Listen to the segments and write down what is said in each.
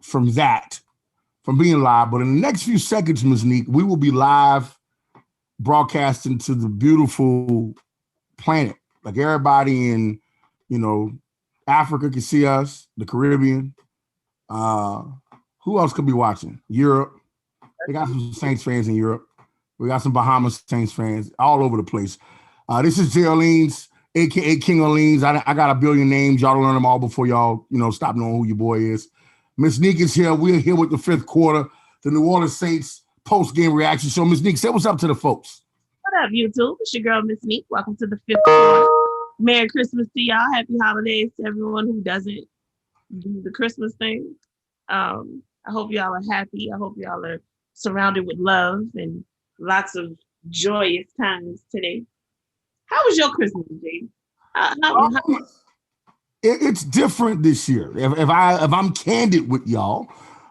from being live. But in the next few seconds, Ms. Neek, we will be live broadcasting to the beautiful planet. Like everybody in, Africa can see us, the Caribbean. Who else could be watching? Europe. They got some Saints fans in Europe. We got some Bahamas Saints fans all over the place. This is Jay Orleans, aka King Orleans. I got a billion names. Y'all learn them all before y'all, stop knowing who your boy is. Miss Neek is here. We're here with the fifth quarter, the New Orleans Saints post-game reaction show. Miss Neek, say what's up to the folks. What up, YouTube? It's your girl, Miss Neek. Welcome to the fifth quarter. Merry Christmas to y'all. Happy holidays to everyone who doesn't do the Christmas thing. I hope y'all are happy. I hope y'all are surrounded with love and lots of joyous times today. How was your Christmas, Jay? It's different this year. If I'm candid with y'all,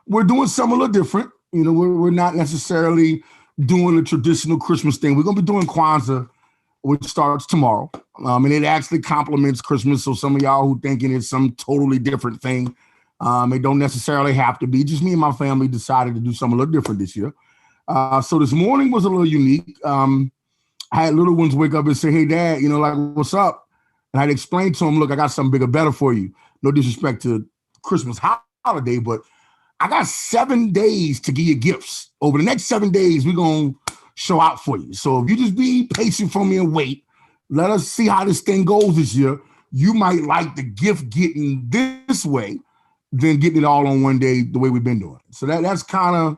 we're doing something a little different. We're not necessarily doing the traditional Christmas thing. We're gonna be doing Kwanzaa, which starts tomorrow, and it actually complements Christmas. So some of y'all who thinking it's some totally different thing, it don't necessarily have to be. Just me and my family decided to do something a little different this year. So this morning was a little unique. I had little ones wake up and say, "Hey, Dad, what's up?" And I'd explain to them, "Look, I got something bigger, better for you. No disrespect to Christmas holiday, but I got 7 days to give you gifts. Over the next 7 days, we're going to show out for you. So if you just be patient for me and wait, let us see how this thing goes this year. You might like the gift getting this way than getting it all on one day the way we've been doing it." So that's kind of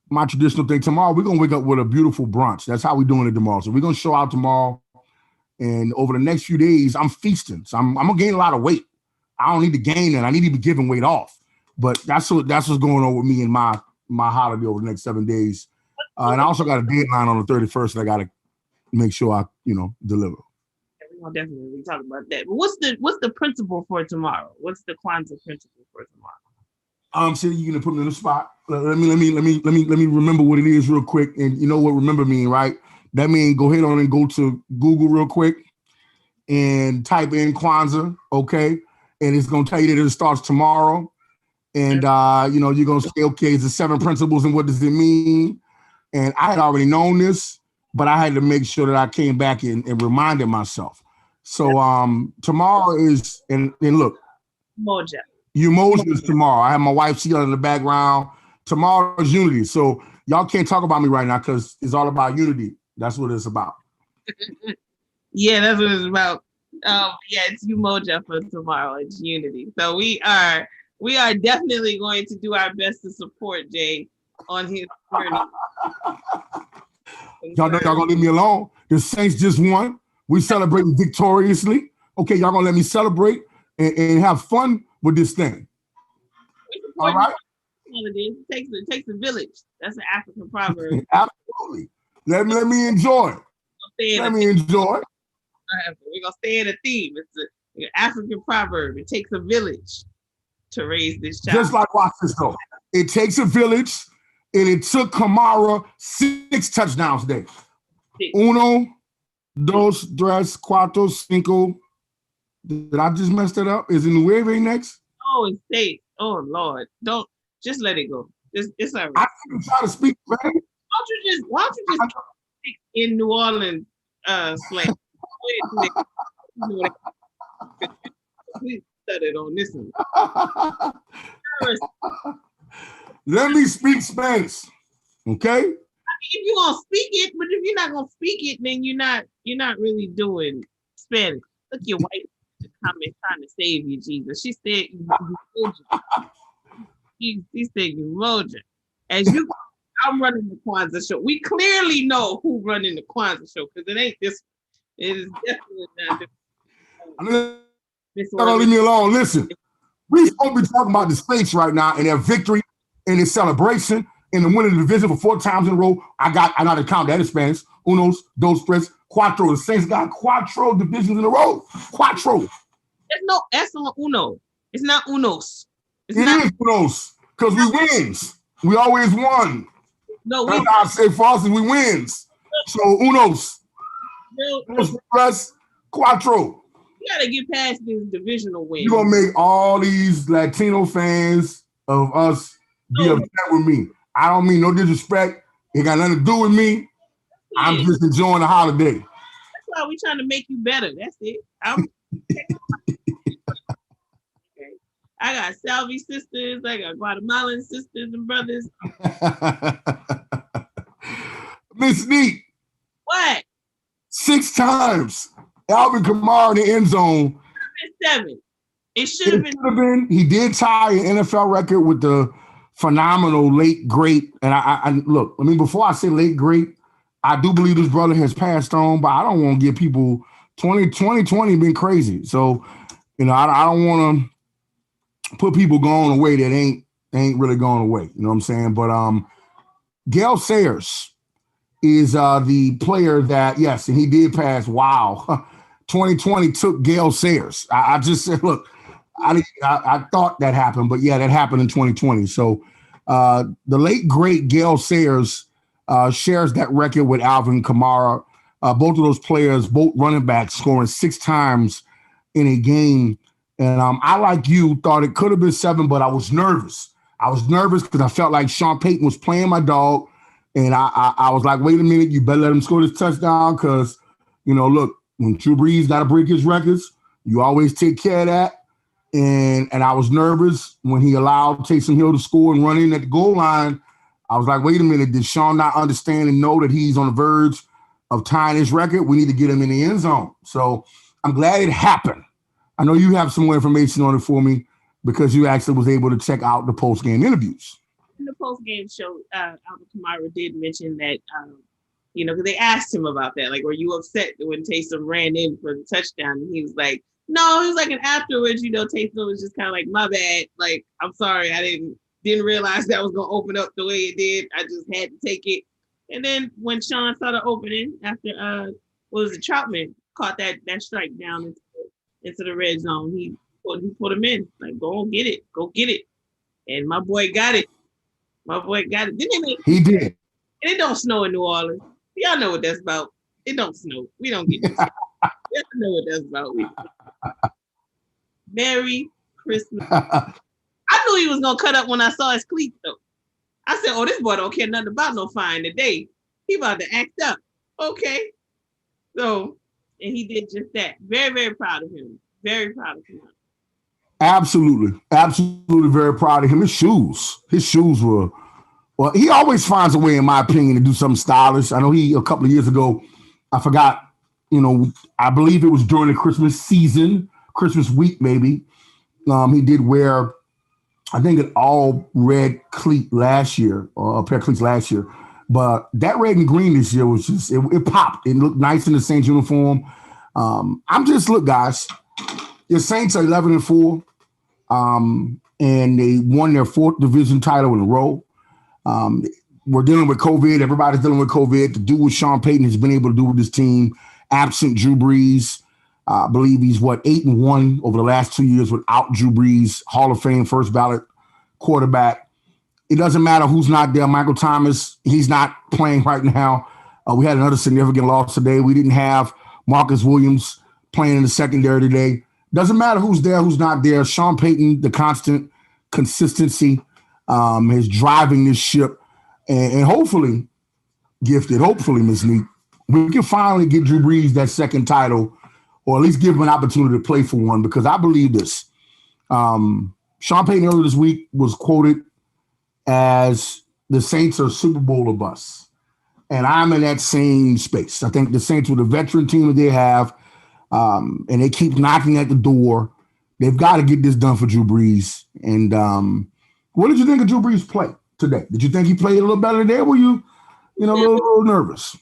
my traditional thing. Tomorrow, we're going to wake up with a beautiful brunch. That's how we're doing it tomorrow. So we're going to show out tomorrow. And over the next few days, I'm feasting. So I'm going to gain a lot of weight. I don't need to gain it. I need to be giving weight off. But that's what's going on with me and my holiday over the next 7 days. And I also got a deadline on the 31st that I got to make sure I, deliver. We'll definitely talk about that. But what's the principle for tomorrow? What's the Kwanzaa principle for tomorrow? So you're gonna put me in the spot. Let me remember what it is real quick. And you know what remember mean, right? That means go ahead on and go to Google real quick and type in Kwanzaa, okay? And it's gonna tell you that it starts tomorrow. And you're gonna say, okay, it's the 7 principles and what does it mean? And I had already known this, but I had to make sure that I came back and reminded myself. So tomorrow is and look, Moja. Umoja is tomorrow. I have my wife, she in the background. Tomorrow is unity. So y'all can't talk about me right now because it's all about unity. That's what it's about. Yeah, that's what it's about. It's Umoja for tomorrow. It's unity. So we are definitely going to do our best to support Jay on his journey. Y'all know y'all gonna leave me alone. The Saints just won. We celebrating victoriously. Okay, y'all gonna let me celebrate and have fun with this thing. All right. It takes a village. That's an African proverb. Absolutely. Let me enjoy. Let me enjoy. We're gonna stay in a theme. It's an African proverb. It takes a village to raise this child. Just like watch this though. It takes a village, and it took Kamara 6 touchdowns today. Uno, dos, tres, cuatro, cinco. Did I just mess that up? Is it Nueve next? Oh, it's 8. Oh Lord, don't just let it go. It's all right. I didn't try to speak, man. Why don't you just speak in New Orleans slang? Please study on this one. Let me speak Spanish, okay? If you're gonna speak it, but if you're not gonna speak it, then you're not really doing Spanish. Look, your wife in the comment trying to save you, Jesus. She said she said Umoja. As you, I'm running the Kwanzaa show. We clearly know who running the Kwanzaa show because it ain't this. It is definitely not this. Don't leave me alone. Listen, we supposed to be talking about the Saints right now and their victory and their celebration and the winning the division for 4 times in a row. I know to count that in Spanish. Unos, dos, tres, cuatro. The Saints got cuatro divisions in a row. Cuatro. There's no S on uno. It's not unos. It is unos because we wins. We always won. No, that's how I say for us is we wins. So unos. Dos, tres, cuatro. You gotta get past this divisional win. You're gonna make all these Latino fans of us be Oh, upset with me. I don't mean no disrespect. It got nothing to do with me. I'm yeah. just enjoying the holiday. That's why we trying to make you better. That's it. I'm okay. I got Salvi sisters. I got Guatemalan sisters and brothers. Miss Neat, What? 6 times. Alvin Kamara in the end zone. It's 7. It should It have been. should have been. He did tie an NFL record with the phenomenal late great. And I look. I mean, before I say late great, I do believe this brother has passed on, but I don't want to give people 2020 been crazy. So I don't want to put people going away that ain't really going away. You know what I'm saying? But Gale Sayers is the player that, yes, and he did pass. Wow. 2020 took Gale Sayers. I just said, look, I thought that happened, but yeah, that happened in 2020. So the late, great Gale Sayers shares that record with Alvin Kamara. Both of those players, both running backs, scoring 6 times in a game. And I, like you, thought it could have been 7, but I was nervous. I was nervous because I felt like Sean Payton was playing my dog. And I was like, wait a minute, you better let him score this touchdown because, look, when Drew Brees got to break his records, you always take care of that. And I was nervous when he allowed Taysom Hill to score and run in at the goal line. I was like, wait a minute, did Sean not understand and know that he's on the verge of tying his record? We need to get him in the end zone. So I'm glad it happened. I know you have some more information on it for me because you actually was able to check out the post-game interviews. In the post-game show, Alvin Kamara did mention that, because they asked him about that. Like, were you upset when Taysom ran in for the touchdown? And he was like, no, he was like, and afterwards, Taysom was just kind of like, my bad. Like, I'm sorry. I didn't realize that was going to open up the way it did. I just had to take it. And then when Sean started opening after, Troutman caught that strike down into the red zone, he put him in. Like, go get it. And my boy got it. Didn't they He did. And it don't snow in New Orleans. Y'all know what that's about. It don't snow. We don't get this. Y'all know what that's about. Merry Christmas. I knew he was gonna cut up when I saw his cleats though. I said, oh, this boy don't care nothing about no fine today. He about to act up. Okay. So, and he did just that. Very, very proud of him. Very proud of him. Absolutely very proud of him. His shoes were, well, he always finds a way, in my opinion, to do something stylish. I know a couple of years ago, I forgot, I believe it was during the Christmas season, Christmas week maybe. He did wear, I think, an all red cleat last year, or a pair of cleats last year. But that red and green this year was just, it popped. It looked nice in the Saints uniform. Look, guys, the Saints are 11-4. And they won their 4th division title in a row. We're dealing with COVID. Everybody's dealing with COVID. To do what Sean Payton has been able to do with his team, absent Drew Brees. I believe he's 8-1 over the last 2 years without Drew Brees, Hall of Fame, first ballot quarterback. It doesn't matter who's not there. Michael Thomas, he's not playing right now. We had another significant loss today. We didn't have Marcus Williams playing in the secondary today. Doesn't matter who's there, who's not there. Sean Payton, the constant consistency, is driving this ship. And hopefully, Ms. Neat, we can finally get Drew Brees that second title, or at least give him an opportunity to play for one, because I believe this. Sean Payton earlier this week was quoted as the Saints are Super Bowl or bust. And I'm in that same space. I think the Saints, with the veteran team that they have, and they keep knocking at the door, they've got to get this done for Drew Brees. And what did you think of Drew Brees' play today? Did you think he played a little better today? Were you, a little nervous?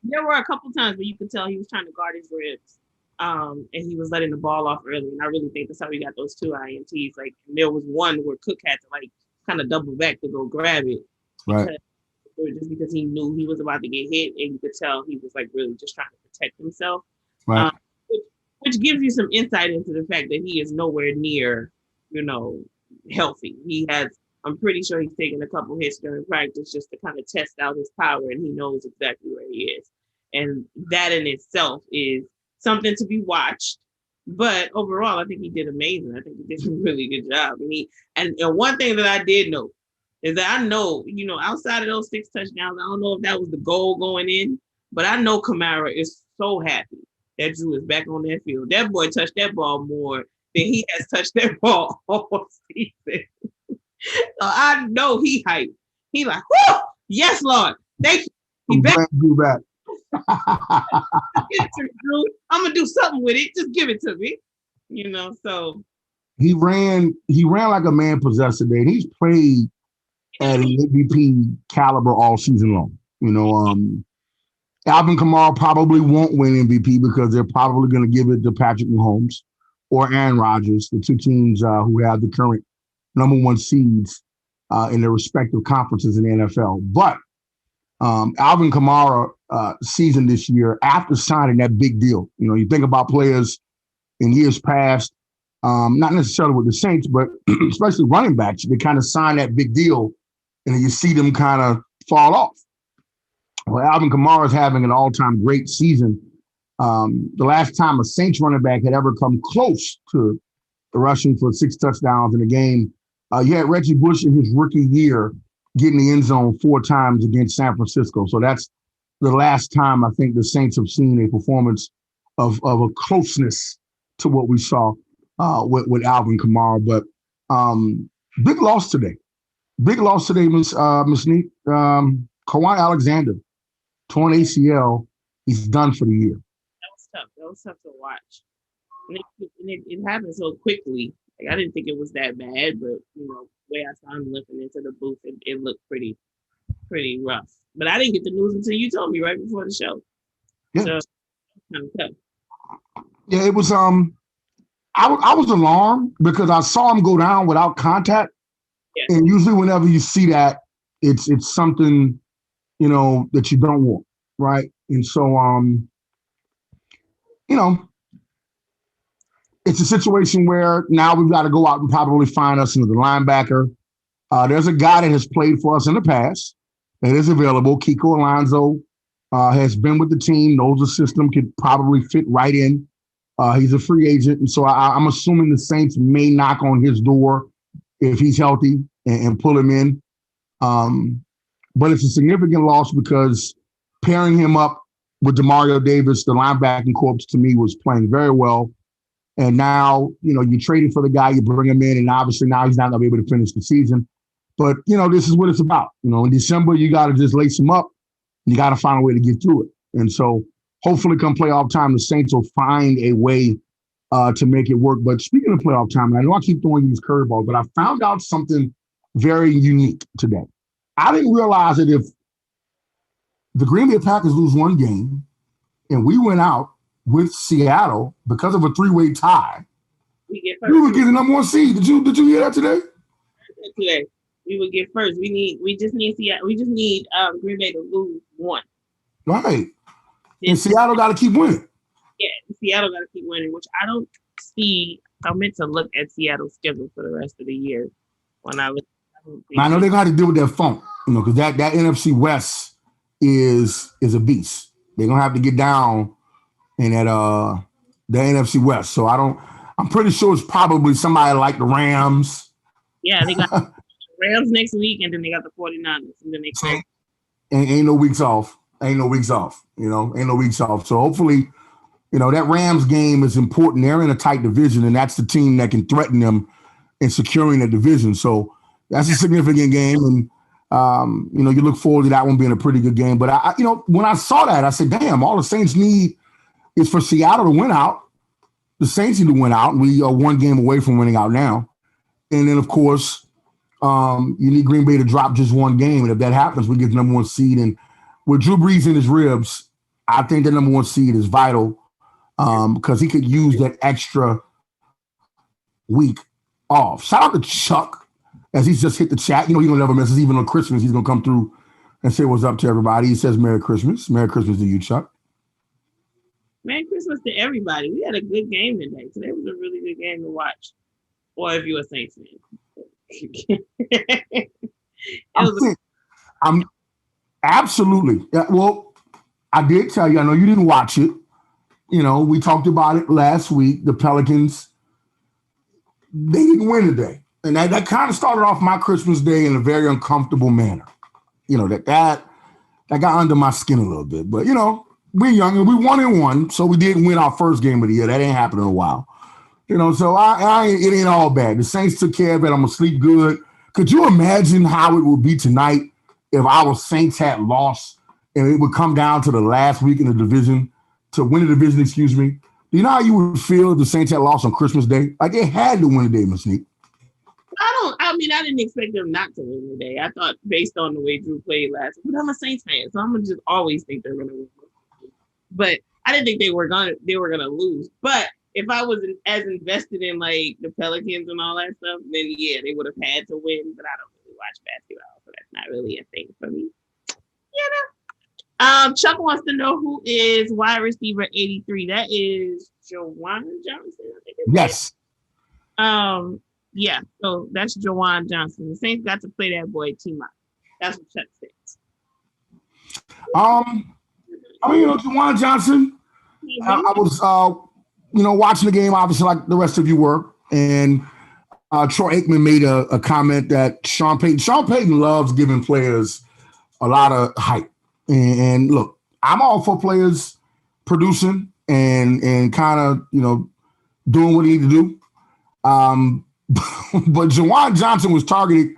There were a couple times where you could tell he was trying to guard his ribs, and he was letting the ball off early. And I really think that's how he got those 2 INTs. Like, there was one where Cook had to kind of double back to go grab it, right? Just because he knew he was about to get hit, and you could tell he was really just trying to protect himself. Right. Which gives you some insight into the fact that he is nowhere near, healthy. I'm pretty sure he's taken a couple hits during practice just to kind of test out his power, and he knows exactly where he is. And that in itself is something to be watched. But overall, I think he did amazing. I think he did a really good job. And one thing that I did know is that I know, outside of those 6 touchdowns, I don't know if that was the goal going in, but I know Kamara is so happy that Drew is back on that field. That boy touched that ball more than he has touched that ball all season. So I know he hyped. He like, whoo, yes, Lord. Thank you. He I'm back. glad you back. Give it to me, Drew. I'm gonna do something with it. Just give it to me. So He ran like a man possessed today. And he's played at an MVP caliber all season long. Alvin Kamara probably won't win MVP because they're probably going to give it to Patrick Mahomes or Aaron Rodgers, the two teams who have the current number 1 seeds in their respective conferences in the NFL. But Alvin Kamara season this year, after signing that big deal, you think about players in years past, not necessarily with the Saints, but especially running backs, they kind of sign that big deal and then you see them kind of fall off. Well, Alvin Kamara is having an all-time great season. The last time a Saints running back had ever come close to rushing for 6 touchdowns in a game, you had Reggie Bush in his rookie year getting the end zone 4 times against San Francisco. So that's the last time I think the Saints have seen a performance of a closeness to what we saw with Alvin Kamara. But big loss today. Big loss today, Miss Neat. Kawhi Alexander, torn ACL. He's done for the year. That was tough. That was tough to watch. And it happened so quickly. Like, I didn't think it was that bad, but the way I saw him limping into the booth, it looked pretty rough. But I didn't get the news until you told me right before the show. Yeah. So kind of tough. Yeah, it was. I was alarmed because I saw him go down without contact. Yeah. And usually, whenever you see that, it's something that you don't want, right? And so, it's a situation where now we've got to go out and probably find us another linebacker. There's a guy that has played for us in the past that is available. Kiko Alonso has been with the team, knows the system, could probably fit right in. He's a free agent. And so I'm assuming the Saints may knock on his door if he's healthy and pull him in. But it's a significant loss because pairing him up with Demario Davis, the linebacking corps, to me was playing very well. And now, you traded for the guy, you bring him in, and obviously now he's not going to be able to finish the season. But, this is what it's about. In December, you got to just lace him up. You got to find a way to get through it. And so hopefully come playoff time, the Saints will find a way to make it work. But speaking of playoff time, and I know I keep throwing you these curveballs, but I found out something very unique today. I didn't realize that if the Green Bay Packers lose one game and we went out with Seattle because of a 3-way tie, we would get the number 1 seed. Did you hear that today? Today, we would get first. We just need Seattle. We just need Green Bay to lose 1. Right. And Seattle got to keep winning. Yeah, Seattle got to keep winning, which I don't see. I meant to look at Seattle's schedule for the rest of the year when I look. I know they're going to have to deal with that funk, because that NFC West is a beast. They're going to have to get down in that the NFC West. So I'm pretty sure it's probably somebody like the Rams. Yeah, they got the Rams next week, and then they got the 49ers. And then they ain't no weeks off. Ain't no weeks off. So hopefully, that Rams game is important. They're in a tight division, and that's the team that can threaten them in securing the division. So that's a significant game, and you look forward to that one being a pretty good game. But I when I saw that, I said, "Damn! All the Saints need is for Seattle to win out. The Saints need to win out, and we are 1 game away from winning out now. And then, of course, you need Green Bay to drop just 1 game, and if that happens, we get the number 1 seed. And with Drew Brees in his ribs, I think the number 1 seed is vital because he could use that extra week off. Shout out to Chuck. As he's just hit the chat, he don't never misses. Even on Christmas, he's going to come through and say what's up to everybody. He says Merry Christmas. Merry Christmas to you, Chuck. Merry Christmas to everybody. We had a good game today. Today was a really good game to watch. Or if you're a Saints fan. I'm absolutely. Well, I did tell you, I know you didn't watch it, we talked about it last week. The Pelicans, they didn't win today. And that kind of started off my Christmas day in a very uncomfortable manner. That got under my skin a little bit. But, we're young and we 1-1, so we didn't win our first game of the year. That ain't happened in a while. So it ain't all bad. The Saints took care of it. I'm going to sleep good. Could you imagine how it would be tonight if our Saints had lost and it would come down to the last week in the division, to win the division, excuse me? Do you know how you would feel if the Saints had lost on Christmas Day? Like, they had to win the day, Ms. Neek. I didn't expect them not to win today. I thought based on the way Drew played last week, but I'm a Saints fan, so I'm gonna just always think they're gonna win. But I didn't think they were gonna lose. But if I was as invested in like the Pelicans and all that stuff, then yeah, they would have had to win. But I don't really watch basketball, so that's not really a thing for me. Chuck wants to know who is wide receiver 83. That is Juwan Johnson, I think. Yes. Yeah, so that's Juwan Johnson. The Saints got to play that boy team up. That's what Chuck says. Juwan Johnson, I was, watching the game, obviously, like the rest of you were. And Troy Aikman made a comment that Sean Payton loves giving players a lot of hype. And look, I'm all for players producing and kind of, doing what he need to do. But Juwan Johnson was targeted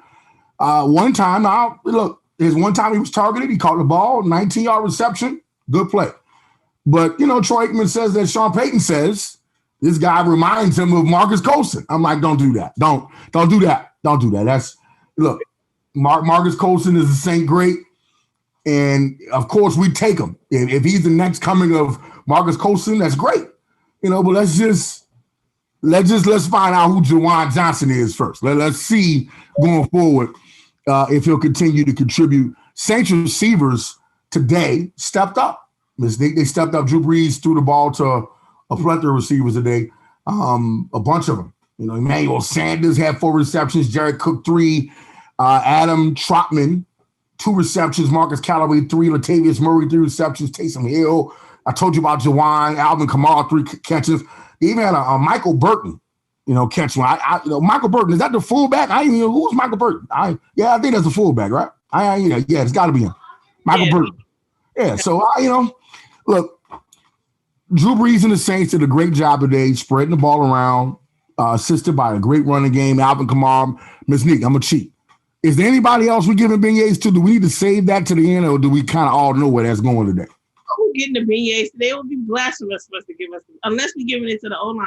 one time. Now, look, his one time he was targeted, he caught the ball, 19-yard reception, good play. But, Troy Aikman says that Sean Payton says this guy reminds him of Marcus Colston. I'm like, don't do that. Don't do that. Don't do that. Marcus Colston is a Saint great. And, of course, we take him. If he's the next coming of Marcus Colston, that's great. But let's find out who Juwan Johnson is first. Let's see going forward if he'll continue to contribute. Saints receivers today stepped up. They stepped up. Drew Brees threw the ball to a plethora of receivers today, a bunch of them. Emmanuel Sanders had 4 receptions, Jared Cook 3, Adam Trotman 2 receptions, Marcus Callaway 3, Latavius Murray 3 receptions, Taysom Hill. I told you about Juwan, Alvin Kamara 3 catches. They even had a Michael Burton, catch one. Michael Burton, is that the fullback? I didn't even know who's Michael Burton. I think that's the fullback, right? It's got to be him. Michael Burton. Yeah. So look, Drew Brees and the Saints did a great job today, spreading the ball around, assisted by a great running game. Alvin Kamara, Ms. Neek, I'm gonna cheat. Is there anybody else we're giving beignets to? Do we need to save that to the end, or do we kind of all know where that's going today? We're getting the beignets. They will be blasphemous for us to give us, unless we're giving it to the O-line,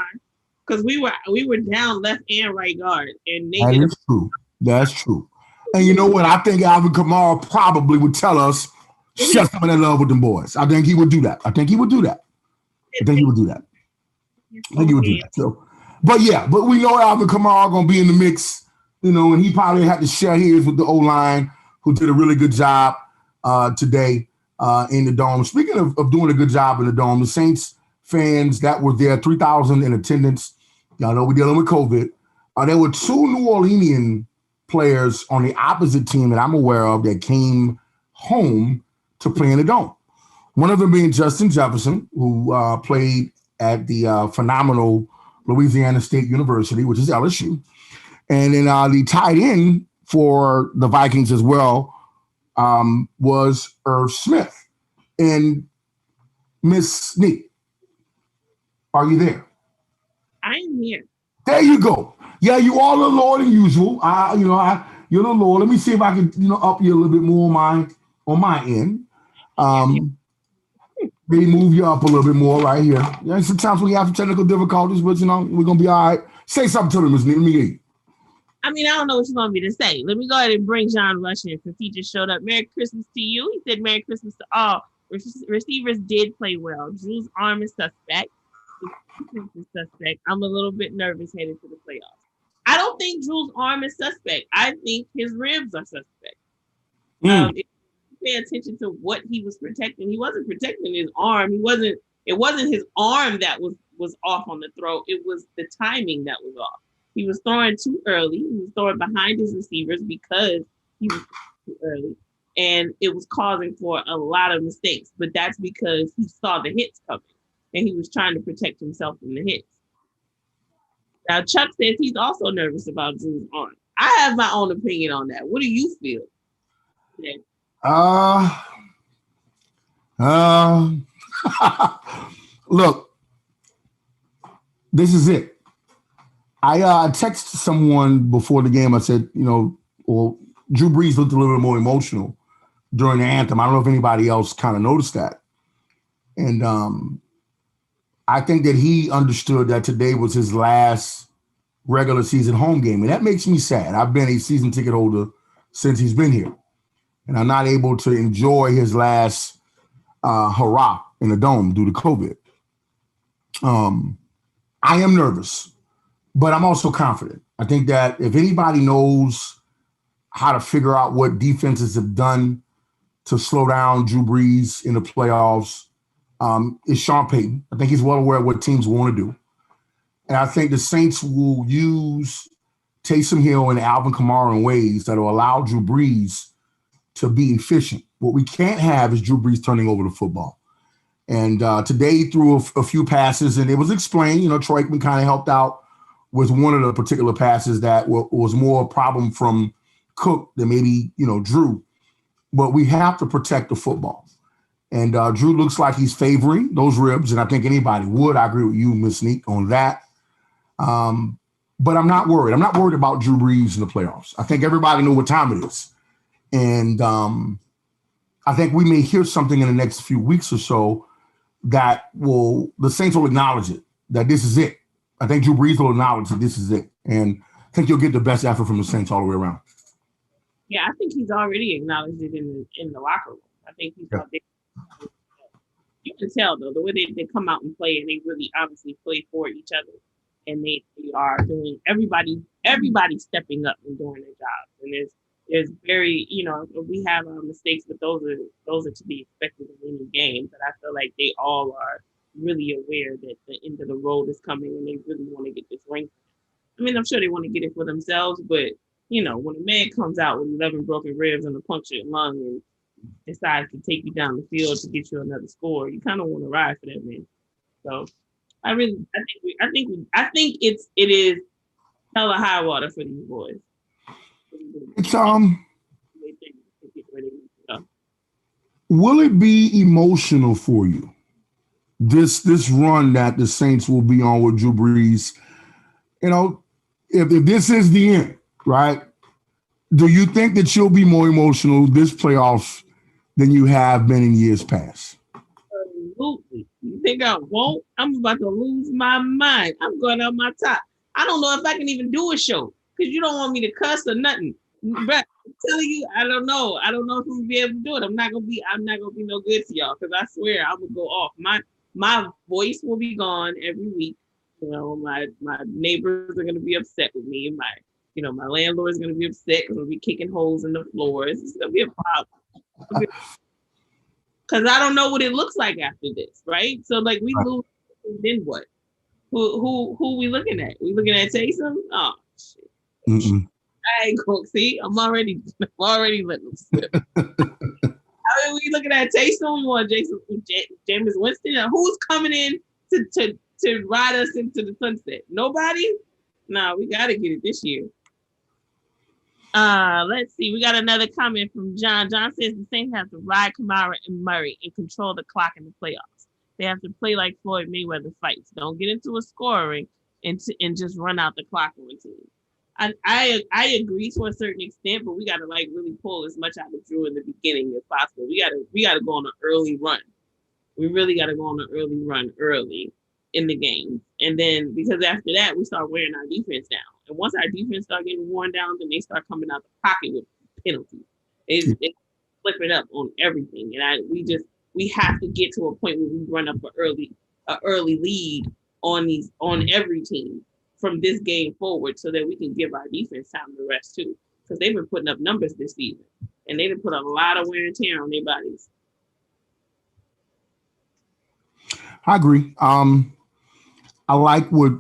because we were down left and right guard, and they that is true. That's true. And you know what? I think Alvin Kamara probably would tell us, shut some of that love with them boys. I think he would do that. So, but we know Alvin Kamara gonna be in the mix, and he probably had to share his with the O-line, who did a really good job today in the Dome. Speaking of doing a good job in the Dome, the Saints fans that were there, 3,000 in attendance. Y'all know we're dealing with COVID. There were 2 New Orleanian players on the opposite team that I'm aware of that came home to play in the Dome. One of them being Justin Jefferson, who played at the phenomenal Louisiana State University, which is LSU. And then the tight end for the Vikings as well was Irv Smith. And Miss Neek, are you there? I am here. There you go. Yeah, you all are lower than usual. You're a little lower. Let me see if I can, up you a little bit more on my end. Maybe move you up a little bit more right here. Yeah, sometimes we have some technical difficulties, but we're gonna be all right. Say something to them, Ms. Neek. Let me hear you. I don't know what you want me to say. Let me go ahead and bring John Rush in since he just showed up. Merry Christmas to you. He said Merry Christmas to all. Receivers did play well. Drew's arm is suspect. His defense is suspect. I'm a little bit nervous headed to the playoffs. I don't think Drew's arm is suspect. I think his ribs are suspect. If you pay attention to what he was protecting, he wasn't protecting his arm. It wasn't his arm that was off on the throw. It was the timing that was off. He was throwing too early. He was throwing behind his receivers because he was too early. And it was causing for a lot of mistakes. But that's because he saw the hits coming. and he was trying to protect himself from the hits. Now, Chuck says he's also nervous about Drew's arm. I have my own opinion on that. What do you feel? Yeah. Look, this is it. I texted someone before the game. I said, well, Drew Brees looked a little bit more emotional during the anthem. I don't know if anybody else kind of noticed that. And I think that he understood that today was his last regular season home game. And that makes me sad. I've been a season ticket holder since he's been here. And I'm not able to enjoy his last hurrah in the dome due to COVID. I am nervous, but I'm also confident. I think that if anybody knows how to figure out what defenses have done to slow down Drew Brees in the playoffs, is Sean Payton. I think he's well aware of what teams want to do. And I think the Saints will use Taysom Hill and Alvin Kamara in ways that will allow Drew Brees to be efficient. What we can't have is Drew Brees turning over the football. And today he threw a few passes, and it was explained. Troy Aikman kind of helped out with one of the particular passes that was more a problem from Cook than maybe, Drew. But we have to protect the football. And Drew looks like he's favoring those ribs, and I think anybody would. I agree with you, Ms. Sneak, on that. But I'm not worried. I'm not worried about Drew Brees in the playoffs. I think everybody knows what time it is. And I think we may hear something in the next few weeks or so that the Saints will acknowledge it, that this is it. I think Drew Brees will acknowledge that this is it. And I think you'll get the best effort from the Saints all the way around. Yeah, I think he's already acknowledged it in the locker room. I think he's out there. You can tell, though, the way they come out and play, and they really honestly play for each other. And they are doing everybody stepping up and doing their jobs. And there's very, we have mistakes, but those are to be expected in any game. But I feel like they all are really aware that the end of the road is coming, and they really want to get this ring. I mean, I'm sure they want to get it for themselves, but when a man comes out with 11 broken ribs and a punctured lung and decides to take you down the field to get you another score, you kind of want to ride for that man. So I think it is hella high water for these boys. It's will it be emotional for you? This run that the Saints will be on with Drew Brees, if this is the end, right? Do you think that you'll be more emotional this playoffs than you have been in years past? Absolutely. You think I won't? I'm about to lose my mind. I'm going out my top. I don't know if I can even do a show because you don't want me to cuss or nothing. But I'm telling you, I don't know. I don't know if I'm gonna be able to do it. I'm not gonna be no good to y'all because I swear I would go off. My voice will be gone every week. My neighbors are gonna be upset with me. My landlord is gonna be upset because we'll be kicking holes in the floors. It's gonna be a problem. Because I don't know what it looks like after this, right? So we lose, then what? Who we looking at? We looking at Taysom? Oh shit! Mm-mm. I ain't going to see. I'm already letting them slip. We looking at Taysom. We want Jameis Winston. Who's coming in to ride us into the sunset? Nobody. No, we got to get it this year. Let's see. We got another comment from John. John says the Saints have to ride Kamara and Murray and control the clock in the playoffs. They have to play like Floyd Mayweather fights. Don't get into a scoring and just run out the clock on team. I agree to a certain extent, but we got to really pull as much out of Drew in the beginning as possible. We got to go on an early run. We really got to go on an early run early in the game, and then because after that we start wearing our defense down. And once our defense start getting worn down, then they start coming out the pocket with penalties. They flip it up on everything, and we have to get to a point where we run up an early lead on every team from this game forward, so that we can give our defense time to rest too, because they've been putting up numbers this season, and they've put a lot of wear and tear on their bodies. I agree. I like what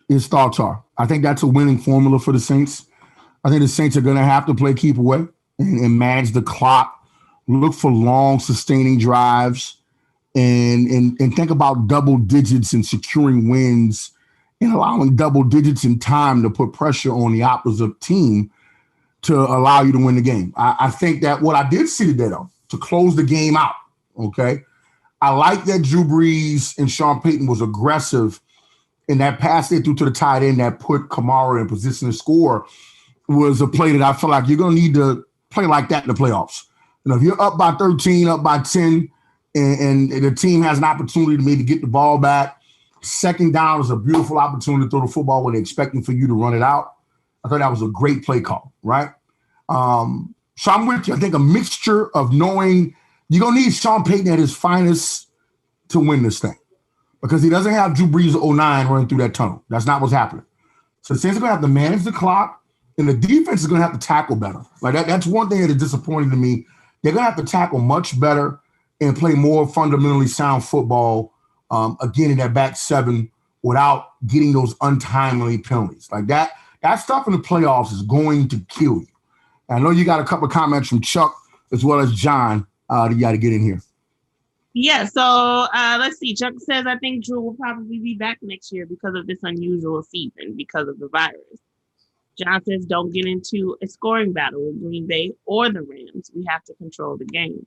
his thoughts are. I think that's a winning formula for the Saints. I think the Saints are going to have to play keep away and manage the clock, look for long, sustaining drives, and think about double digits and securing wins and allowing double digits in time to put pressure on the opposite team to allow you to win the game. I think that what I did see today, though, to close the game out, okay, I like that Drew Brees and Sean Payton was aggressive in that pass they threw to the tight end that put Kamara in position to score was a play that I feel like you're going to need to play like that in the playoffs. You know, if you're up by 13, up by 10, and the team has an opportunity to maybe get the ball back, second down is a beautiful opportunity to throw the football when they're expecting for you to run it out. I thought that was a great play call, right? So I'm with you. I think a mixture of knowing you're going to need Sean Payton at his finest to win this thing because he doesn't have Drew Brees of 09 running through that tunnel. That's not what's happening. So the Saints are going to have to manage the clock, and the defense is going to have to tackle better. Like that's one thing that is disappointing to me. They're going to have to tackle much better and play more fundamentally sound football, again, in that back seven without getting those untimely penalties. Like that stuff in the playoffs is going to kill you. And I know you got a couple of comments from Chuck as well as John that you got to get in here. Yeah, so let's see. Chuck says, I think Drew will probably be back next year because of this unusual season, because of the virus. John says, don't get into a scoring battle with Green Bay or the Rams. We have to control the game.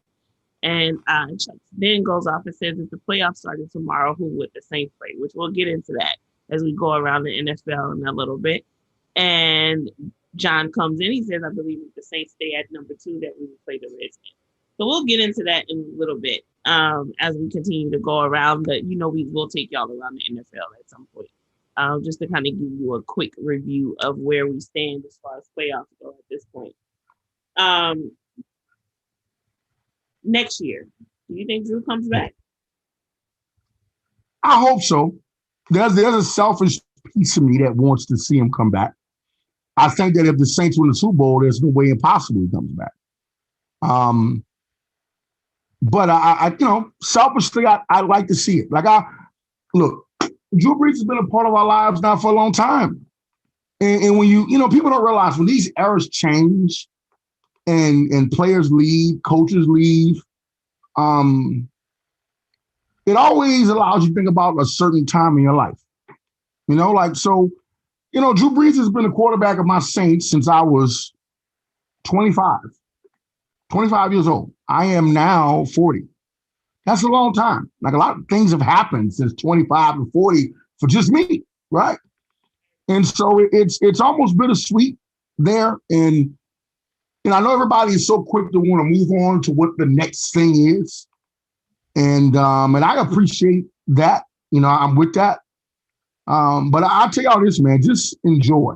And Chuck then goes off and says, if the playoffs started tomorrow, who would the Saints play? Which we'll get into that as we go around the NFL in a little bit. And John comes in. He says, I believe if the Saints stay at number 2, that we will play the Redskins. So we'll get into that in a little bit as we continue to go around. But, we will take y'all around the NFL at some point. Just to kind of give you a quick review of where we stand as far as playoffs go at this point. Next year, do you think Drew comes back? I hope so. There's a selfish piece of me that wants to see him come back. I think that if the Saints win the Super Bowl, there's no way impossible he comes back. But I selfishly, I'd like to see it. Look, Drew Brees has been a part of our lives now for a long time. And when people don't realize when these eras change and players leave, coaches leave, it always allows you to think about a certain time in your life. Drew Brees has been a quarterback of my Saints since I was 25 years old. I am now 40. That's a long time. Like a lot of things have happened since 25 and 40 for just me, right? And so it's almost bittersweet there. And I know everybody is so quick to want to move on to what the next thing is. And I appreciate that. I'm with that. But I'll tell y'all this, man, just enjoy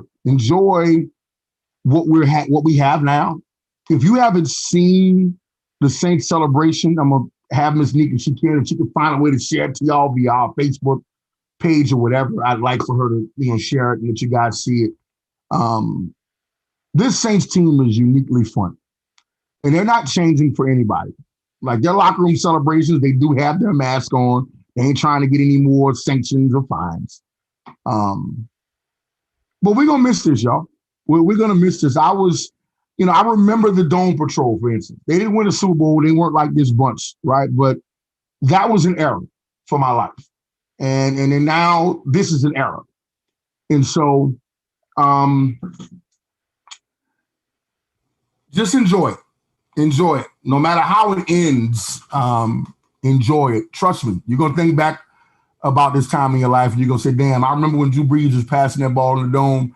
what we have now. If you haven't seen the Saints celebration, I'm going to have Ms. Neek, if she can find a way to share it to y'all via our Facebook page or whatever. I'd like for her to share it and let you guys see it. This Saints team is uniquely fun. And they're not changing for anybody. Like their locker room celebrations, they do have their mask on. They ain't trying to get any more sanctions or fines. But we're going to miss this, y'all. We're going to miss this. I remember the Dome Patrol, for instance. They didn't win a Super Bowl. They weren't like this bunch, right? But that was an era for my life. And then now this is an era. And so just enjoy it. Enjoy it. No matter how it ends, enjoy it. Trust me, you're going to think back about this time in your life and you're going to say, damn, I remember when Drew Brees was passing that ball in the Dome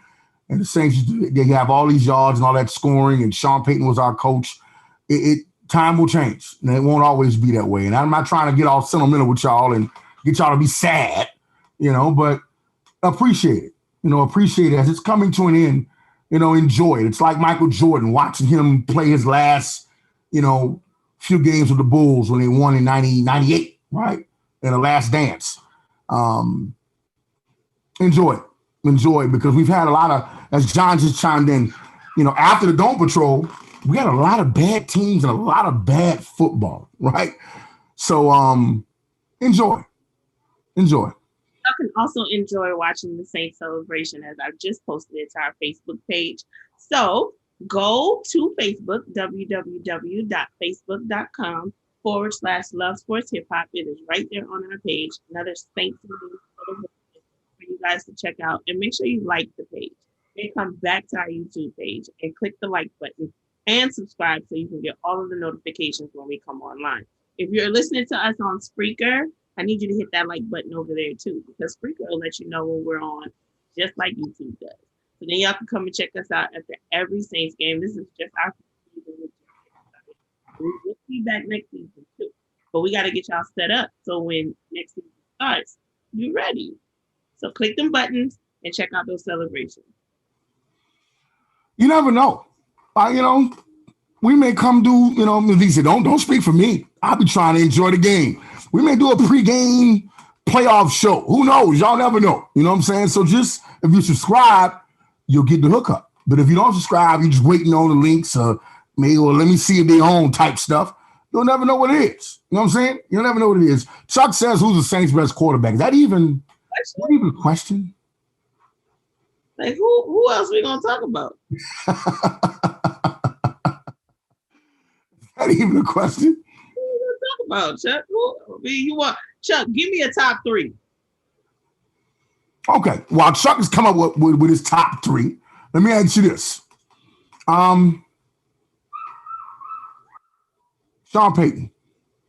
and the Saints, they have all these yards and all that scoring and Sean Payton was our coach. Time will change and it won't always be that way. And I'm not trying to get all sentimental with y'all and get y'all to be sad, but appreciate it. Appreciate it as it's coming to an end. Enjoy it. It's like Michael Jordan, watching him play his last, few games with the Bulls when they won in 1998, right? In the last dance. Enjoy it because we've had a lot of, as John just chimed in, after the Dome Patrol, we had a lot of bad teams and a lot of bad football, right? So enjoy. You can also enjoy watching the Saints celebration as I've just posted it to our Facebook page. So go to Facebook, www.facebook.com, facebook.com/love sports hip hop. It is right there on our page. Another sanctuary for you guys to check out, and make sure you like the page. Then come back to our YouTube page and click the like button and subscribe so you can get all of the notifications when we come online. If you're listening to us on Spreaker, I need you to hit that like button over there too, because Spreaker will let you know when we're on, just like YouTube does. So then y'all can come and check us out after every Saints game. This is just our season. We'll be back next season too. But we got to get y'all set up so when next season starts, you're ready. So click them buttons and check out those celebrations. You never know. We may come do, Lisa, don't speak for me. I'll be trying to enjoy the game. We may do a pregame playoff show. Who knows? Y'all never know. You know what I'm saying? So just if you subscribe, you'll get the hookup. But if you don't subscribe, you're just waiting on the links or maybe, well, let me see if they own type stuff. You'll never know what it is. You know what I'm saying? You'll never know what it is. Chuck says, who's the Saints' best quarterback? Is that even a question? Like, who else we going to talk about? That even a question? Who are we going to talk about, Chuck? Chuck, give me a top three. Okay. While Chuck has come up with his top three, let me ask you this. Sean Payton.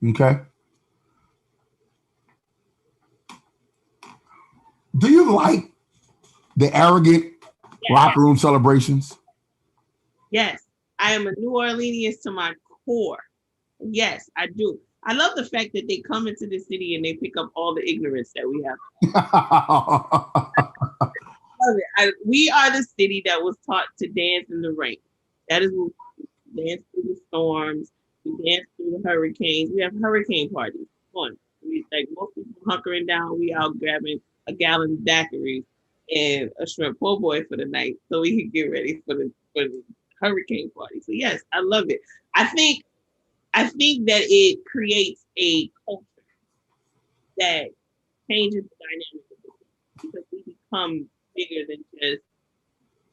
Okay. Do you like the arrogant locker room celebrations? Yes. I am a New Orleanian to my core. Yes, I do. I love the fact that they come into the city and they pick up all the ignorance that we have. We are the city that was taught to dance in the rain. That is what we dance through the storms. We dance through the hurricanes. We have hurricane parties. Fun. We like most people hunkering down. We out grabbing a gallon of daiquiris and a shrimp po' boy for the night, so we can get ready for the hurricane party. So yes, I love it. I think that it creates a culture that changes the dynamic of the city, because we become bigger than just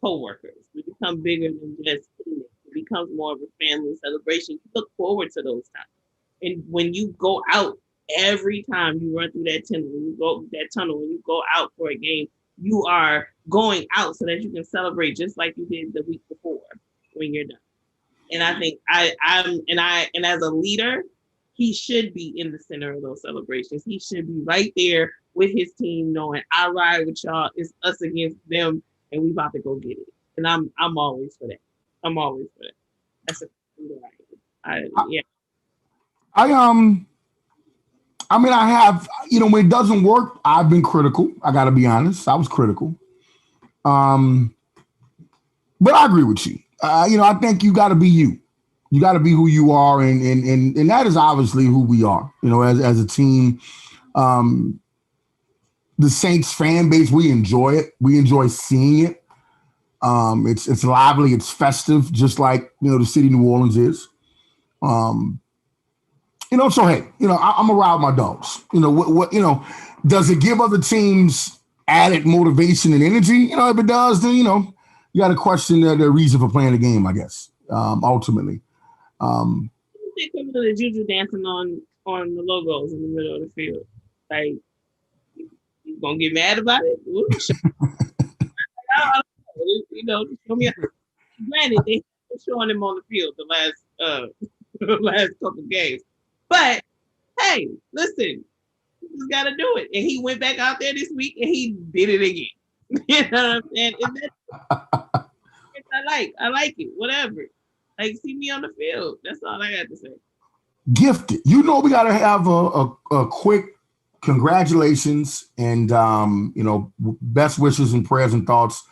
co-workers. We become bigger than just teammates. It becomes more of a family celebration. You look forward to those times. And when you go out, every time you run through that tunnel, when you go out for a game, you are going out so that you can celebrate just like you did the week before when you're done. And I think and as a leader, he should be in the center of those celebrations. He should be right there with his team, knowing I ride with y'all. It's us against them, and we about to go get it. And I'm always for that. I'm always for that. That's a leader yeah. I have, when it doesn't work, I've been critical. I got to be honest. I was critical. But I agree with you. I think you got to be you. You got to be who you are. And that is obviously who we are, as a team. The Saints fan base, we enjoy it. We enjoy seeing it. It's lively. It's festive, just like, the city of New Orleans is. So hey, I'm around my dogs. What does it give other teams added motivation and energy? If it does, then you got to question the reason for playing the game, I guess. Ultimately, they come to the juju dancing on the logos in the middle of the field. Like, you gonna get mad about it? Show me. Granted, they been showing him on the field the last couple games. But hey, listen, you just got to do it. And he went back out there this week and he did it again. You know what I'm saying? And I like it. Whatever. Like, see me on the field. That's all I got to say. Gifted. We got to have a quick congratulations and best wishes and prayers and thoughts.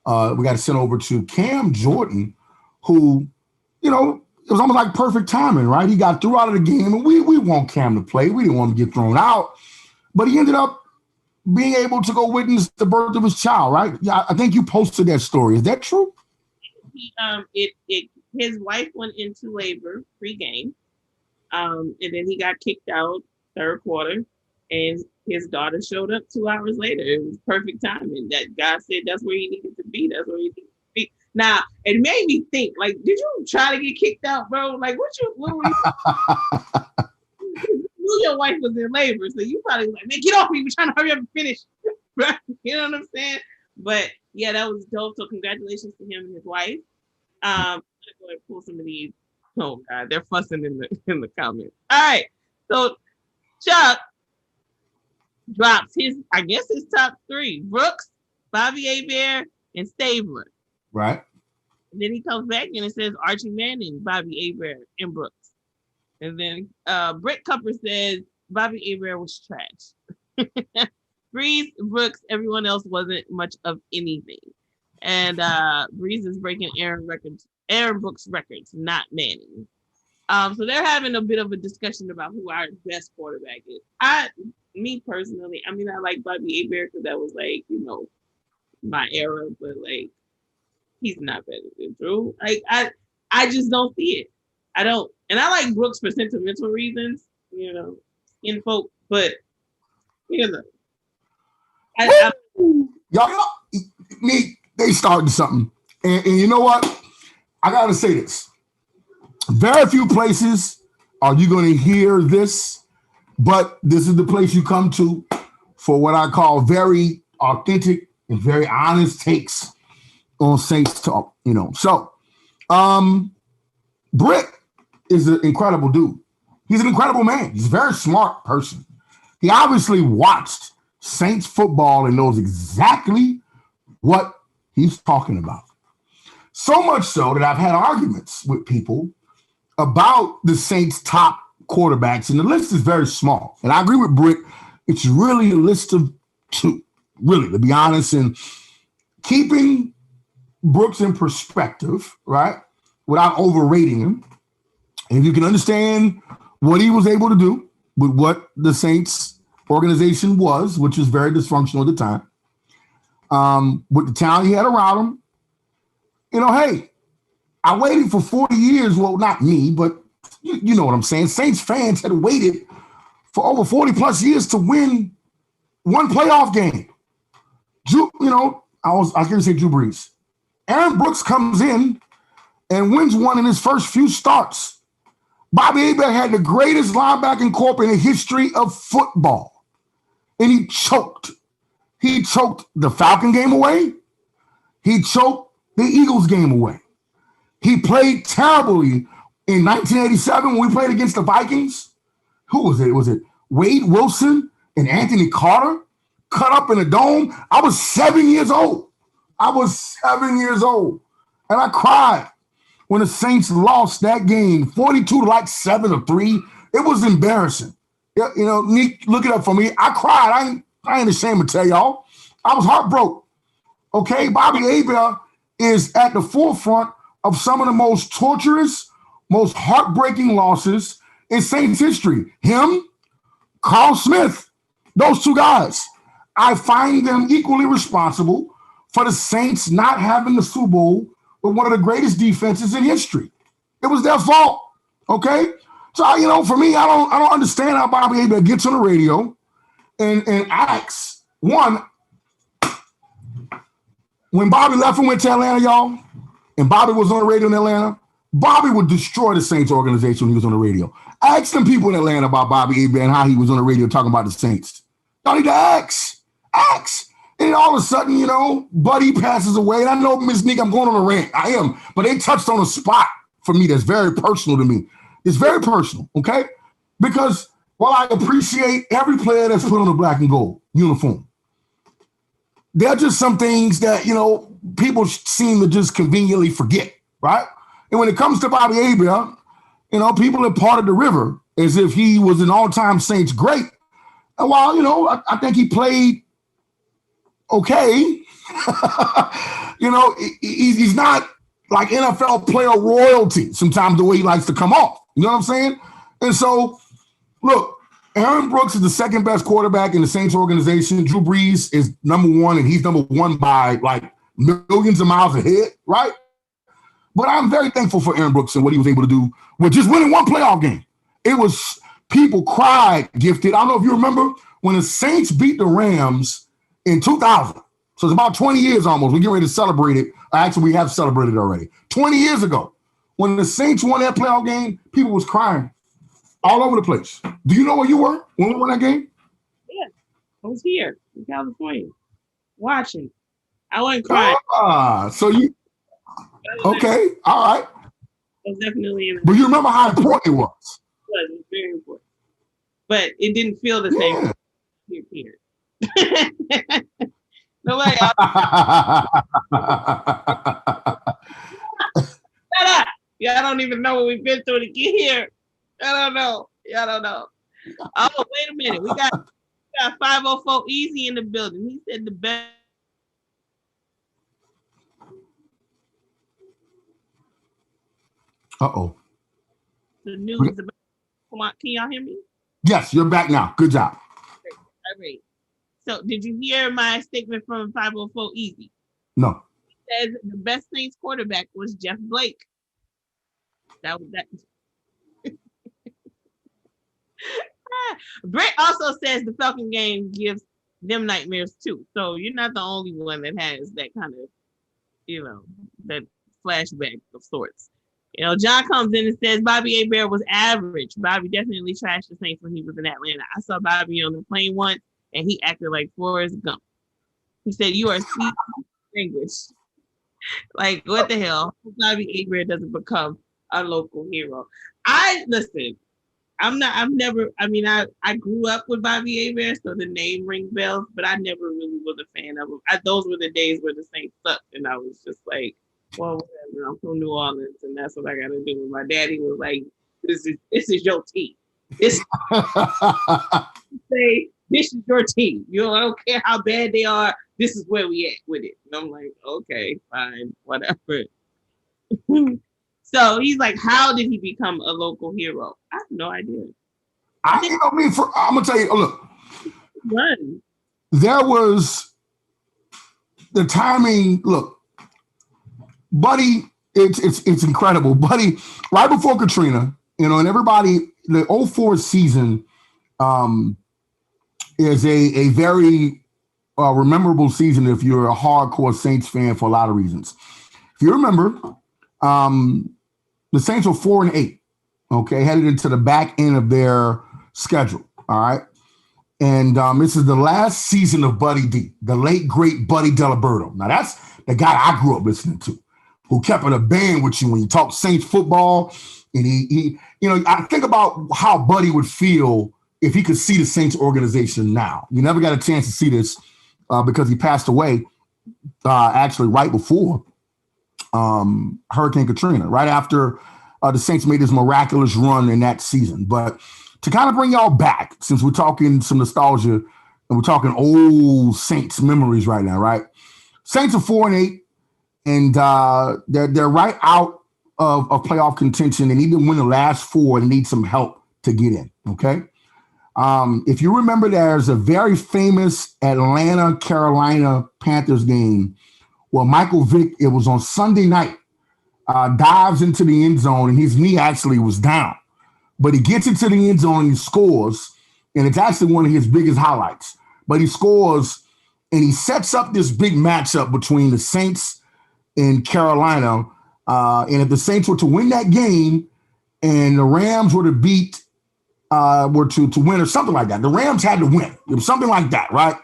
We got to send over to Cam Jordan, who, it was almost like perfect timing, right? He got through out of the game, and we want Cam to play. We didn't want him to get thrown out, but he ended up being able to go witness the birth of his child, right? Yeah, I think you posted that story. Is that true? His wife went into labor pre-game, and then he got kicked out third quarter, and his daughter showed up 2 hours later. It was perfect timing. That God said that's where he needed to be. That's where he needed to be. Now, it made me think, like, did you try to get kicked out, bro? Like, what were you? knew your wife was in labor, so you probably was like, man, get off me. We're trying to hurry up and finish. Right? You know what I'm saying? But yeah, that was dope. So congratulations to him and his wife. I'm gonna go and pull some of these. Oh God, they're fussing in the comments. All right. So Chuck drops his top three: Brooks, Bobby Hebert, and Stabler. Right. And then he comes back and it says Archie Manning, Bobby Hebert, and Brooks. And then Brett Cupper says Bobby Hebert was trash. Breeze, Brooks, everyone else wasn't much of anything. And Breeze is breaking Aaron Brooks records, not Manning. So they're having a bit of a discussion about who our best quarterback is. Me personally, I mean, I like Bobby Hebert because that was like, my era, but like, he's not better than Drew. Like, I just don't see it. I don't. And I like Brooks for sentimental reasons, in folk, but Y'all, they started something. And you know what? I got to say this. Very few places are you going to hear this, but this is the place you come to for what I call very authentic and very honest takes on Saints talk, So, Britt is an incredible dude. He's an incredible man. He's a very smart person. He obviously watched Saints football and knows exactly what he's talking about. So much so that I've had arguments with people about the Saints' top quarterbacks, and the list is very small. And I agree with Britt. It's really a list of two, really, to be honest. And keeping Brooks in perspective, right, without overrating him, and if you can understand what he was able to do with what the Saints organization was, which was very dysfunctional at the time, with the talent he had around him, hey, I waited for 40 years. Well, not me, but you know what I'm saying. Saints fans had waited for over 40 plus years to win one playoff game. I was going to say Drew Brees. Aaron Brooks comes in and wins one in his first few starts. Bobby Hebert had the greatest linebacking corps in the history of football. And he choked. He choked the Falcon game away. He choked the Eagles game away. He played terribly in 1987 when we played against the Vikings. Who was it? Was it Wade Wilson and Anthony Carter cut up in a dome? I was 7 years old. And I cried when the Saints lost that game, 42-7 It was embarrassing. Nick, look it up for me. I cried. I ain't ashamed to tell y'all. I was heartbroken. Okay, Bobby Hebert is at the forefront of some of the most torturous, most heartbreaking losses in Saints history. Him, Carl Smith, those two guys. I find them equally responsible for the Saints not having the Super Bowl with one of the greatest defenses in history. It was their fault. Okay? So, for me, I don't understand how Bobby Hebert gets on the radio and acts. One, when Bobby left and went to Atlanta, y'all, and Bobby was on the radio in Atlanta, Bobby would destroy the Saints organization when he was on the radio. Ask them people in Atlanta about Bobby Hebert and how he was on the radio talking about the Saints. Y'all need to ask. And all of a sudden, Buddy passes away. And I know, Ms. Nick, I'm going on a rant. I am. But they touched on a spot for me that's very personal to me. It's very personal, okay? Because while I appreciate every player that's put on a black and gold uniform, there are just some things that, people seem to just conveniently forget, right? And when it comes to Bobby Hebert, people have parted the river as if he was an all-time Saints great. And while, I think he played okay, he's not like NFL player royalty sometimes the way he likes to come off. You know what I'm saying? And so, look, Aaron Brooks is the second best quarterback in the Saints organization. Drew Brees is number one, and he's number one by like millions of miles ahead, right? But I'm very thankful for Aaron Brooks and what he was able to do with just winning one playoff game. It was, people cried, Gifted. I don't know if you remember when the Saints beat the Rams in 2000. So it's about 20 years almost. We're getting ready to celebrate it. Actually, we have celebrated already. 20 years ago, when the Saints won that playoff game, people was crying. All over the place. Do you know where you were when we won that game? Yeah, I was here in California watching. I wasn't crying. So you okay? All right. I was definitely in. But you remember how important it was? It was very important, but it didn't feel the same here. Nobody else. Shut up! Y'all don't even know what we've been through to get here. I don't know. Y'all don't know. Oh, wait a minute. We got 504 Easy in the building. He said the best. Uh-oh. The news about. Can y'all hear me? Yes, you're back now. Good job. All right. So, did you hear my statement from 504 Easy? No. He says the best Saints quarterback was Jeff Blake. That was that. Brett also says the Falcon game gives them nightmares too. So you're not the only one that has that kind of, that flashback of sorts. John comes in and says Bobby Hebert was average. Bobby definitely trashed the Saints when he was in Atlanta. I saw Bobby on the plane once, and he acted like Forrest Gump. He said, "You are speaking English." Like, what the hell? Bobby Hebert doesn't become a local hero. Listen. I grew up with Bobby Hebert, so the name rings bells, but I never really was a fan of him. Those were the days where the Saints sucked, and I was just like, well, whatever, I'm from New Orleans, and that's what I got to do. And my daddy was like, this is your team. This is your team. I don't care how bad they are. This is where we at with it. And I'm like, okay, fine, whatever. So he's like, how did he become a local hero? I have no idea. I'm gonna tell you. Look, Run. There was the timing. Look, Buddy, it's incredible. Buddy, right before Katrina, and everybody, the 2004 season is a very memorable season if you're a hardcore Saints fan for a lot of reasons. If you remember, the Saints were 4-8, okay, headed into the back end of their schedule, all right? And this is the last season of Buddy D, the late, great Buddy Diliberto. Now, that's the guy I grew up listening to, who kept it a band with you when you talk Saints football. And he I think about how Buddy would feel if he could see the Saints organization now. You never got a chance to see this because he passed away actually right before Hurricane Katrina, right after the Saints made this miraculous run in that season. But to kind of bring y'all back, since we're talking some nostalgia and we're talking old Saints memories right now, right? Saints are 4-8, and they're right out of playoff contention. They need to win the last four and need some help to get in, okay? If you remember, there's a very famous Atlanta, Carolina Panthers game where Michael Vick, it was on Sunday night, dives into the end zone, and his knee actually was down. But he gets into the end zone and he scores, and it's actually one of his biggest highlights. But he scores, and he sets up this big matchup between the Saints and Carolina. And if the Saints were to win that game and the Rams were to beat, were to win or something like that, the Rams had to win. It was something like that, right?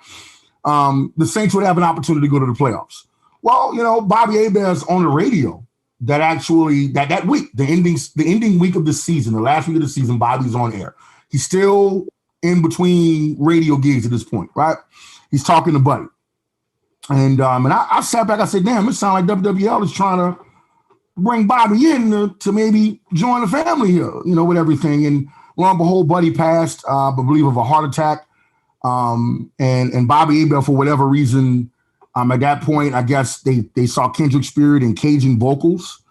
The Saints would have an opportunity to go to the playoffs. Well, Bobby Hebert's on the radio that week, the ending week of the season, the last week of the season, Bobby's on air. He's still in between radio gigs at this point, right? He's talking to Buddy. And I sat back, I said, damn, it sounds like WWL is trying to bring Bobby in to maybe join the family here, with everything. And lo and behold, Buddy passed, I believe, of a heart attack. And Bobby Hebert, for whatever reason, at that point, I guess they saw kindred spirit and Cajun vocals.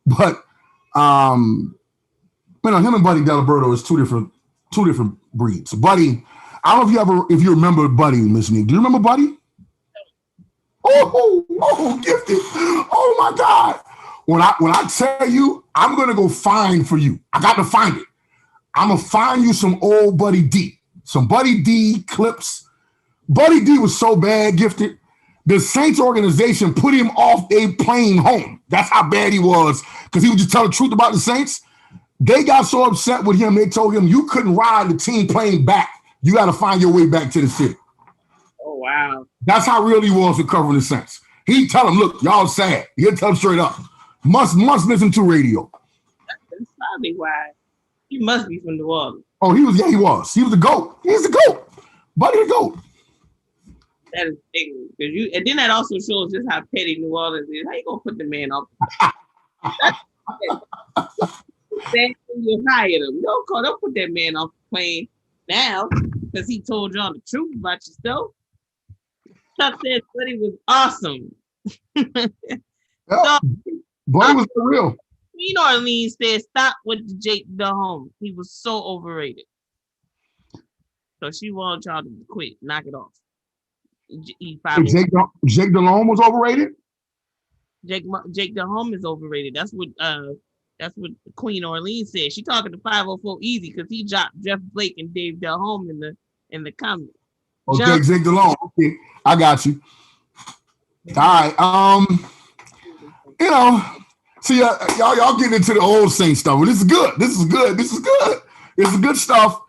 But him and Buddy Diliberto is two different breeds. Buddy, I don't know if you remember Buddy, Miss Neek. Do you remember Buddy? Oh, gifted. Oh my God. When I tell you, I'm gonna go find for you. I got to find it. I'm gonna find you some old Buddy D, some Buddy D clips. Buddy D was so bad, gifted. The Saints organization put him off a plane home. That's how bad he was, because he would just tell the truth about the Saints. They got so upset with him, they told him you couldn't ride the team plane back. You got to find your way back to the city. Oh, wow. That's how real he was with covering the Saints. He'd tell them, look, y'all sad. He'd tell them straight up. Must listen to radio. That's probably why. He must be from New Orleans. Oh, he was. Yeah, he was. He was the GOAT. He's the GOAT. Buddy the GOAT. That is ignorant. And then that also shows just how petty New Orleans is. How you gonna put the man off? You hired him. Don't put that man off the plane now because he told y'all the truth about yourself. Chuck said Buddy was awesome. Yep. So, Buddy was for real. Queen Orleans said, stop with the Jake Delhomme. He was so overrated. So she wanted y'all to quit. Knock it off. Jake Delhomme was overrated? Jake Delhomme is overrated. That's what Queen Orleans said. She talking to 504 Easy because he dropped Jeff Blake and Dave Delhomme in the comments. Oh, Jake Delhomme. Okay, I got you. All right. See, y'all getting into the old Saints stuff. Well, this is good. This is good stuff.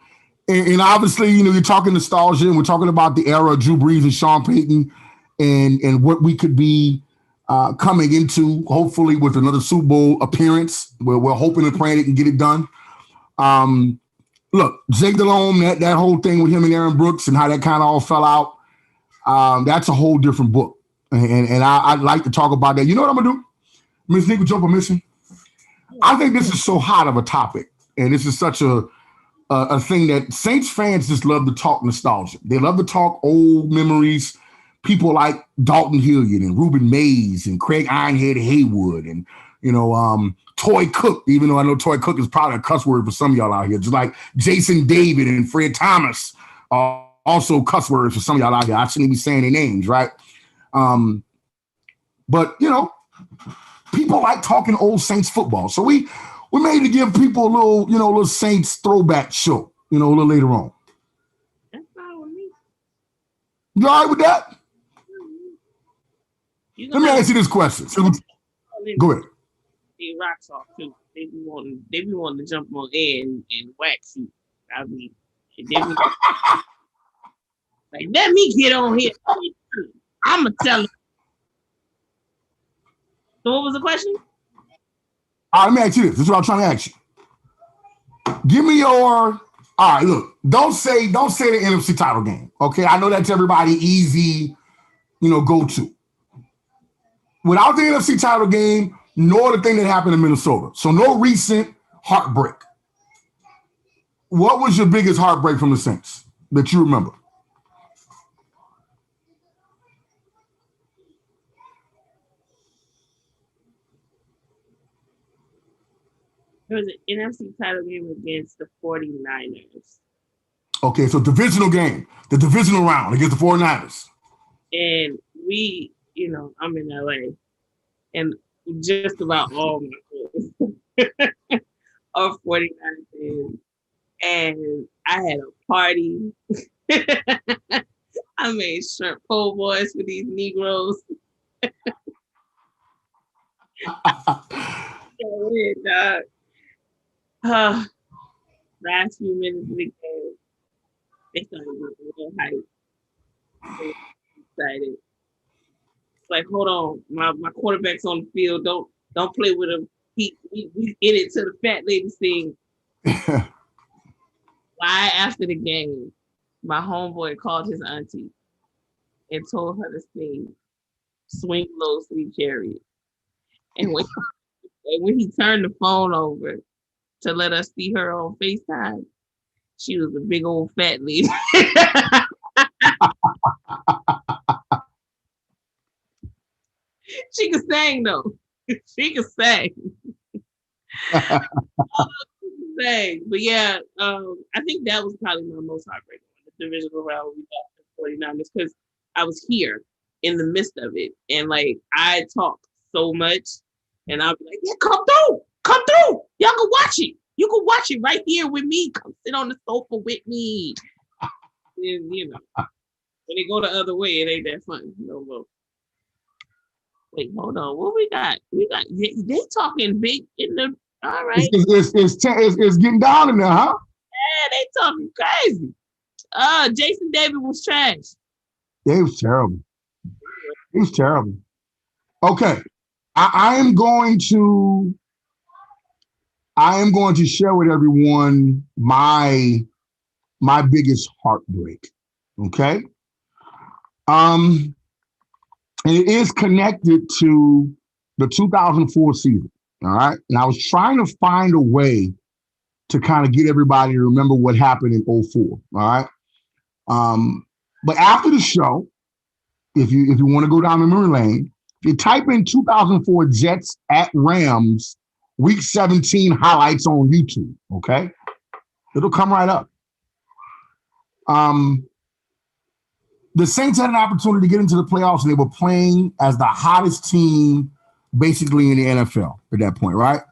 And obviously, you're talking nostalgia, and we're talking about the era of Drew Brees and Sean Payton, and what we could be coming into, hopefully, with another Super Bowl appearance. We're hoping and praying it can get it done. Look, Jake Delhomme, that whole thing with him and Aaron Brooks and how that kind of all fell out, that's a whole different book. And I'd like to talk about that. You know what I'm going to do? Ms. Nick, with your permission, I think this is so hot of a topic, and this is such a thing that Saints fans just love to talk nostalgia. They love to talk old memories. People like Dalton Hilliard and Reuben Mays and Craig Ironhead Haywood and Toy Cook, even though I know Toy Cook is probably a cuss word for some of y'all out here, just like Jason David and Fred Thomas are also cuss words for some of y'all out here. I shouldn't be saying their names, right? But people like talking old Saints football. So we made to give people a little Saints throwback show, a little later on. That's fine with me. You all right with that? Let me ask you this question. Go ahead. They rocks off too. They be wanting to jump on air and wax you. I mean, like, let me get on here. I'ma tell them. So what was the question? All right, let me ask you this. This is what I'm trying to ask you. Give me your. All right, look. Don't say the NFC title game. Okay, I know that's everybody easy, go to. Without the NFC title game, nor the thing that happened in Minnesota. So no recent heartbreak. What was your biggest heartbreak from the Saints that you remember? There was an NFC title game against the 49ers. Okay, so divisional game, the divisional round against the 49ers. And we, I'm in LA, and just about all my friends are 49ers fans. And I had a party. I made shrimp po' boys for these Negroes. Last few minutes of the game, they started getting real hype. They excited. It's like, hold on, my quarterback's on the field. Don't play with him. We in it to the fat lady sing. Why after the game, my homeboy called his auntie and told her to sing "Swing Low, Sweet Chariot." And when he turned the phone over to let us see her on FaceTime, she was a big old fat lady. She could sing though. She could sing. But yeah, I think that was probably my most heartbreaking one, the divisional round we got the 49ers, because I was here in the midst of it. And like, I talk so much and I'll be like, yeah, come through. Y'all can watch it. You can watch it right here with me. Come sit on the sofa with me. And when they go the other way, it ain't that fun no more. Wait, hold on. What we got? They talking big in the All right. It's getting down in there, huh? Yeah, they talking crazy. Jason David was trash. It was terrible. It was terrible. Okay. I am going to share with everyone my biggest heartbreak. Okay. And it is connected to the 2004 season. All right. And I was trying to find a way to kind of get everybody to remember what happened in '04. All right. But after the show, if you want to go down memory lane, if you type in 2004 Jets at Rams Week 17 highlights on YouTube, okay, it'll come right up. The Saints had an opportunity to get into the playoffs, and they were playing as the hottest team basically in the NFL at that point, right?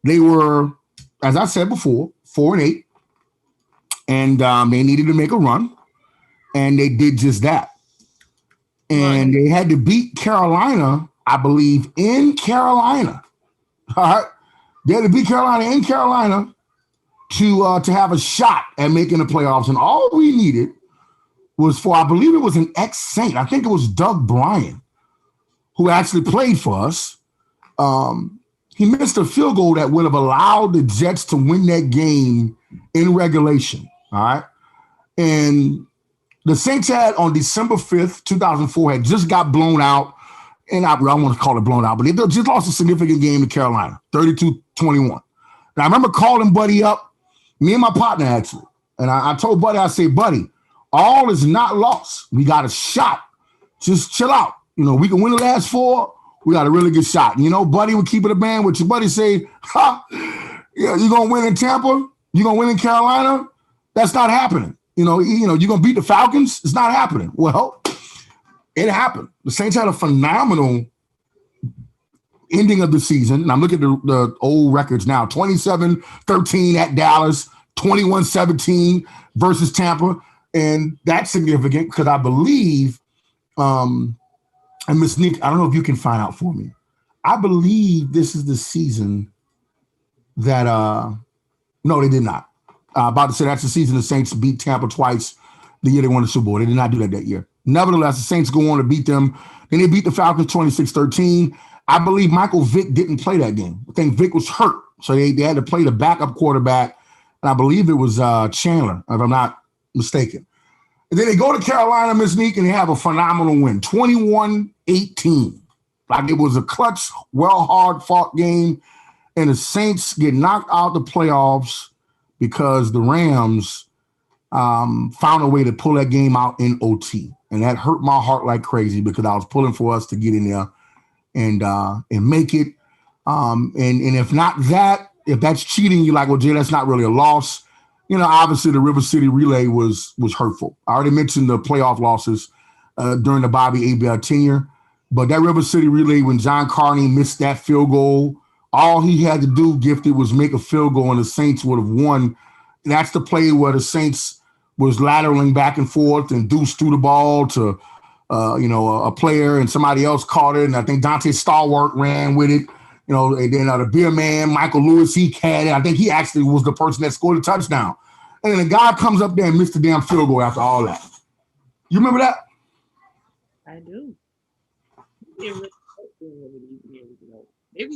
They were, as I said before, 4-8, and they needed to make a run, and they did just that. And they had to beat Carolina, I believe, in Carolina. All right, they had to beat Carolina in Carolina to have a shot at making the playoffs, and all we needed was for, I believe it was an ex-Saint. I think it was Doug Bryan, who actually played for us. He missed a field goal that would have allowed the Jets to win that game in regulation. All right, and the Saints had on December 5th, 2004, had just got blown out. And I want to call it blown out, but they just lost a significant game to Carolina, 32-21. And I remember calling Buddy up, me and my partner actually. And I told Buddy, I say, Buddy, all is not lost. We got a shot. Just chill out. You know, we can win the last four. We got a really good shot. And, you know, Buddy would keep it a band with you. Buddy say, yeah, you going to win in Tampa? You going to win in Carolina? That's not happening. You know, you're going to beat the Falcons? It's not happening. Well, it happened. The Saints had a phenomenal ending of the season. And I'm looking at the old records now. 27-13 at Dallas, 21-17 versus Tampa. And that's significant because I believe, and Ms. Nick, I don't know if you can find out for me. I believe this is the season that, no, they did not. About to say that's the season the Saints beat Tampa twice the year they won the Super Bowl. They did not do that year. Nevertheless, the Saints go on to beat them. Then they beat the Falcons 26-13. I believe Michael Vick didn't play that game. I think Vick was hurt. So they had to play the backup quarterback. And I believe it was Chandler, if I'm not mistaken. And then they go to Carolina, Miss Neek, and they have a phenomenal win, 21-18. Like it was a clutch, hard-fought game. And the Saints get knocked out the playoffs because the Rams found a way to pull that game out in OT. And that hurt my heart like crazy because I was pulling for us to get in there and make it. And if not that, if that's cheating, you're like, well, Jay, that's not really a loss. You know, obviously the River City Relay was hurtful. I already mentioned the playoff losses during the Bobby Abel tenure. But that River City Relay, when John Carney missed that field goal, all he had to do, Gifted, was make a field goal and the Saints would have won. That's the play where the Saints was lateraling back and forth and Deuce threw the ball to, a player and somebody else caught it. And I think Dante Stallworth ran with it. You know, and then the beer man, Michael Lewis, he had it. I think he actually was the person that scored a touchdown. And then the guy comes up there and missed the damn field goal after all that. You remember that? I do. Maybe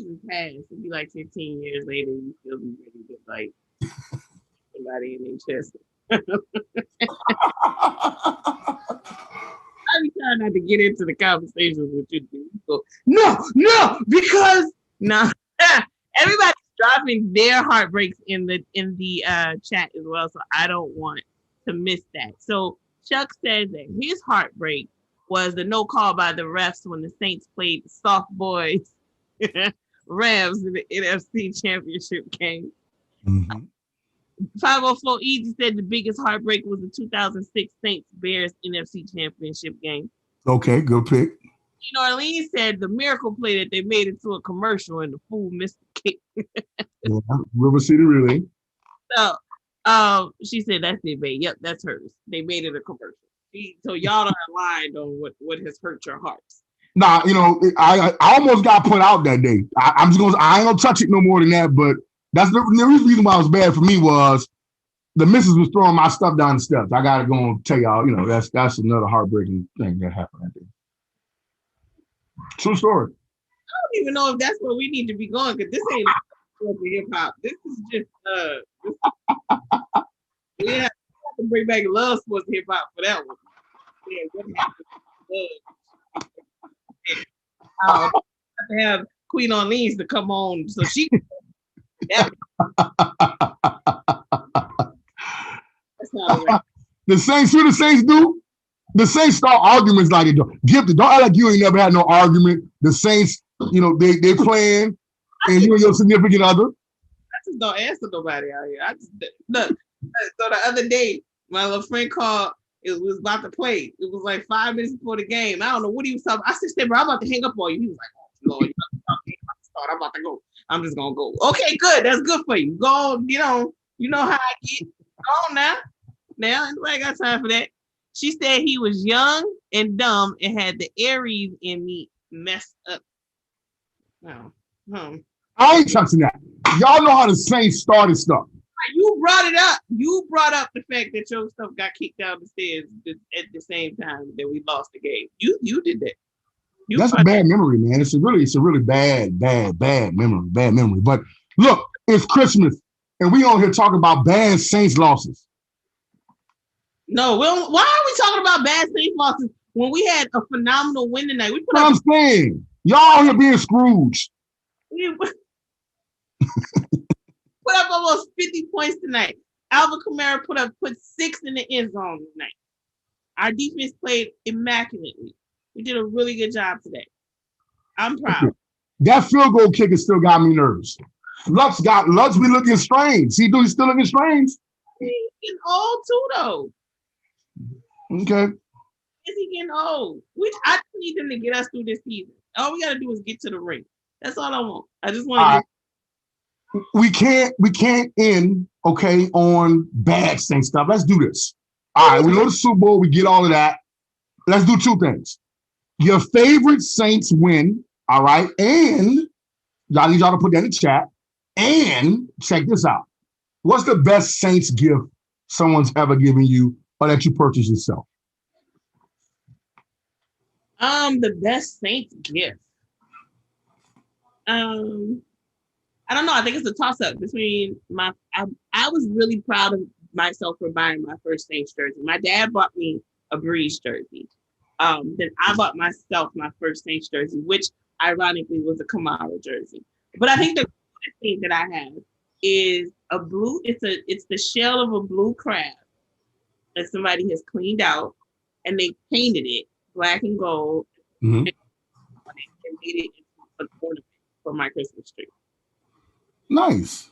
the past. It'd be like 15 years later, you still be ready to fight somebody in their chest. I be trying not to get into the conversations with you. So, no, because everybody's dropping their heartbreaks in the chat as well. So I don't want to miss that. So Chuck says that his heartbreak was the no call by the refs when the Saints played the soft boys Rams in the NFC Championship game. Mm-hmm. 504 Easy said the biggest heartbreak was the 2006 Saints Bears NFC Championship game. Okay, good pick. New Orleans said the miracle play that they made into a commercial and the fool missed the kick. Yeah, River City Relay. So she said that's their baby. Yep, that's hers. They made it a commercial. So y'all are aligned on what has hurt your hearts. Nah, I almost got put out that day. I ain't gonna touch it no more than that. But that's the reason why it was bad for me was the missus was throwing my stuff down the steps. I gotta go and tell y'all, that's another heartbreaking thing that happened that day. True story. I don't even know if that's where we need to be going because this ain't hip hop. This is just we have to bring back love sports hip hop for that one. Yeah, what happened to have to have Queen Orleans to come on so she can that's not right. The Saints, who the Saints do? The Saints start arguments like it. Gifted, don't act like you ain't never had no argument. The Saints, they playing, and you and your significant other. I just don't answer nobody out here. I just look. So the other day, my little friend called. It was about to play. It was like 5 minutes before the game. I don't know what he was talking. I said, "Bro, I'm about to hang up on you." He was like, "Oh Lord, I'm about to go. I'm just gonna go." Okay, good. That's good for you. Go. You know how I get. Go on now. Now, I got time for that. She said he was young and dumb and had the Aries in me messed up. No. I ain't touching that. Y'all know how the Saints started stuff. You brought it up. You brought up the fact that your stuff got kicked down the stairs at the same time that we lost the game. You did that. That's a bad memory, man. It's a really bad memory. Bad memory. But look, it's Christmas, and we on here talking about bad Saints losses. No, why are we talking about bad Saints losses when we had a phenomenal win tonight? I'm saying, y'all here being Scrooge. We put up almost 50 points tonight. Alvin Kamara put 6 in the end zone tonight. Our defense played immaculately. We did a really good job today. I'm proud. That field goal kicker still got me nervous. Lutz be looking strange. He's still looking strange. He's getting old too, though. Okay. Is he getting old? I need them to get us through this season. All we gotta do is get to the ring. That's all I want. I just want to. We can't end on bad Saints stuff. Let's do this. All right, we go to the Super Bowl. We get all of that. Let's do 2 things. Your favorite Saints win. All right, and I need y'all to put that in the chat. And check this out. What's the best Saints gift someone's ever given you or that you purchased yourself? The best Saints gift. I don't know. I think it's a toss-up between I was really proud of myself for buying my first Saints jersey. My dad bought me a Breeze jersey. Then I bought myself my first Saints jersey, which ironically was a Kamara jersey. But I think the thing that I have is a blue. It's the shell of a blue crab that somebody has cleaned out, and they painted it black and gold, and made it into an ornament for my Christmas tree. Nice.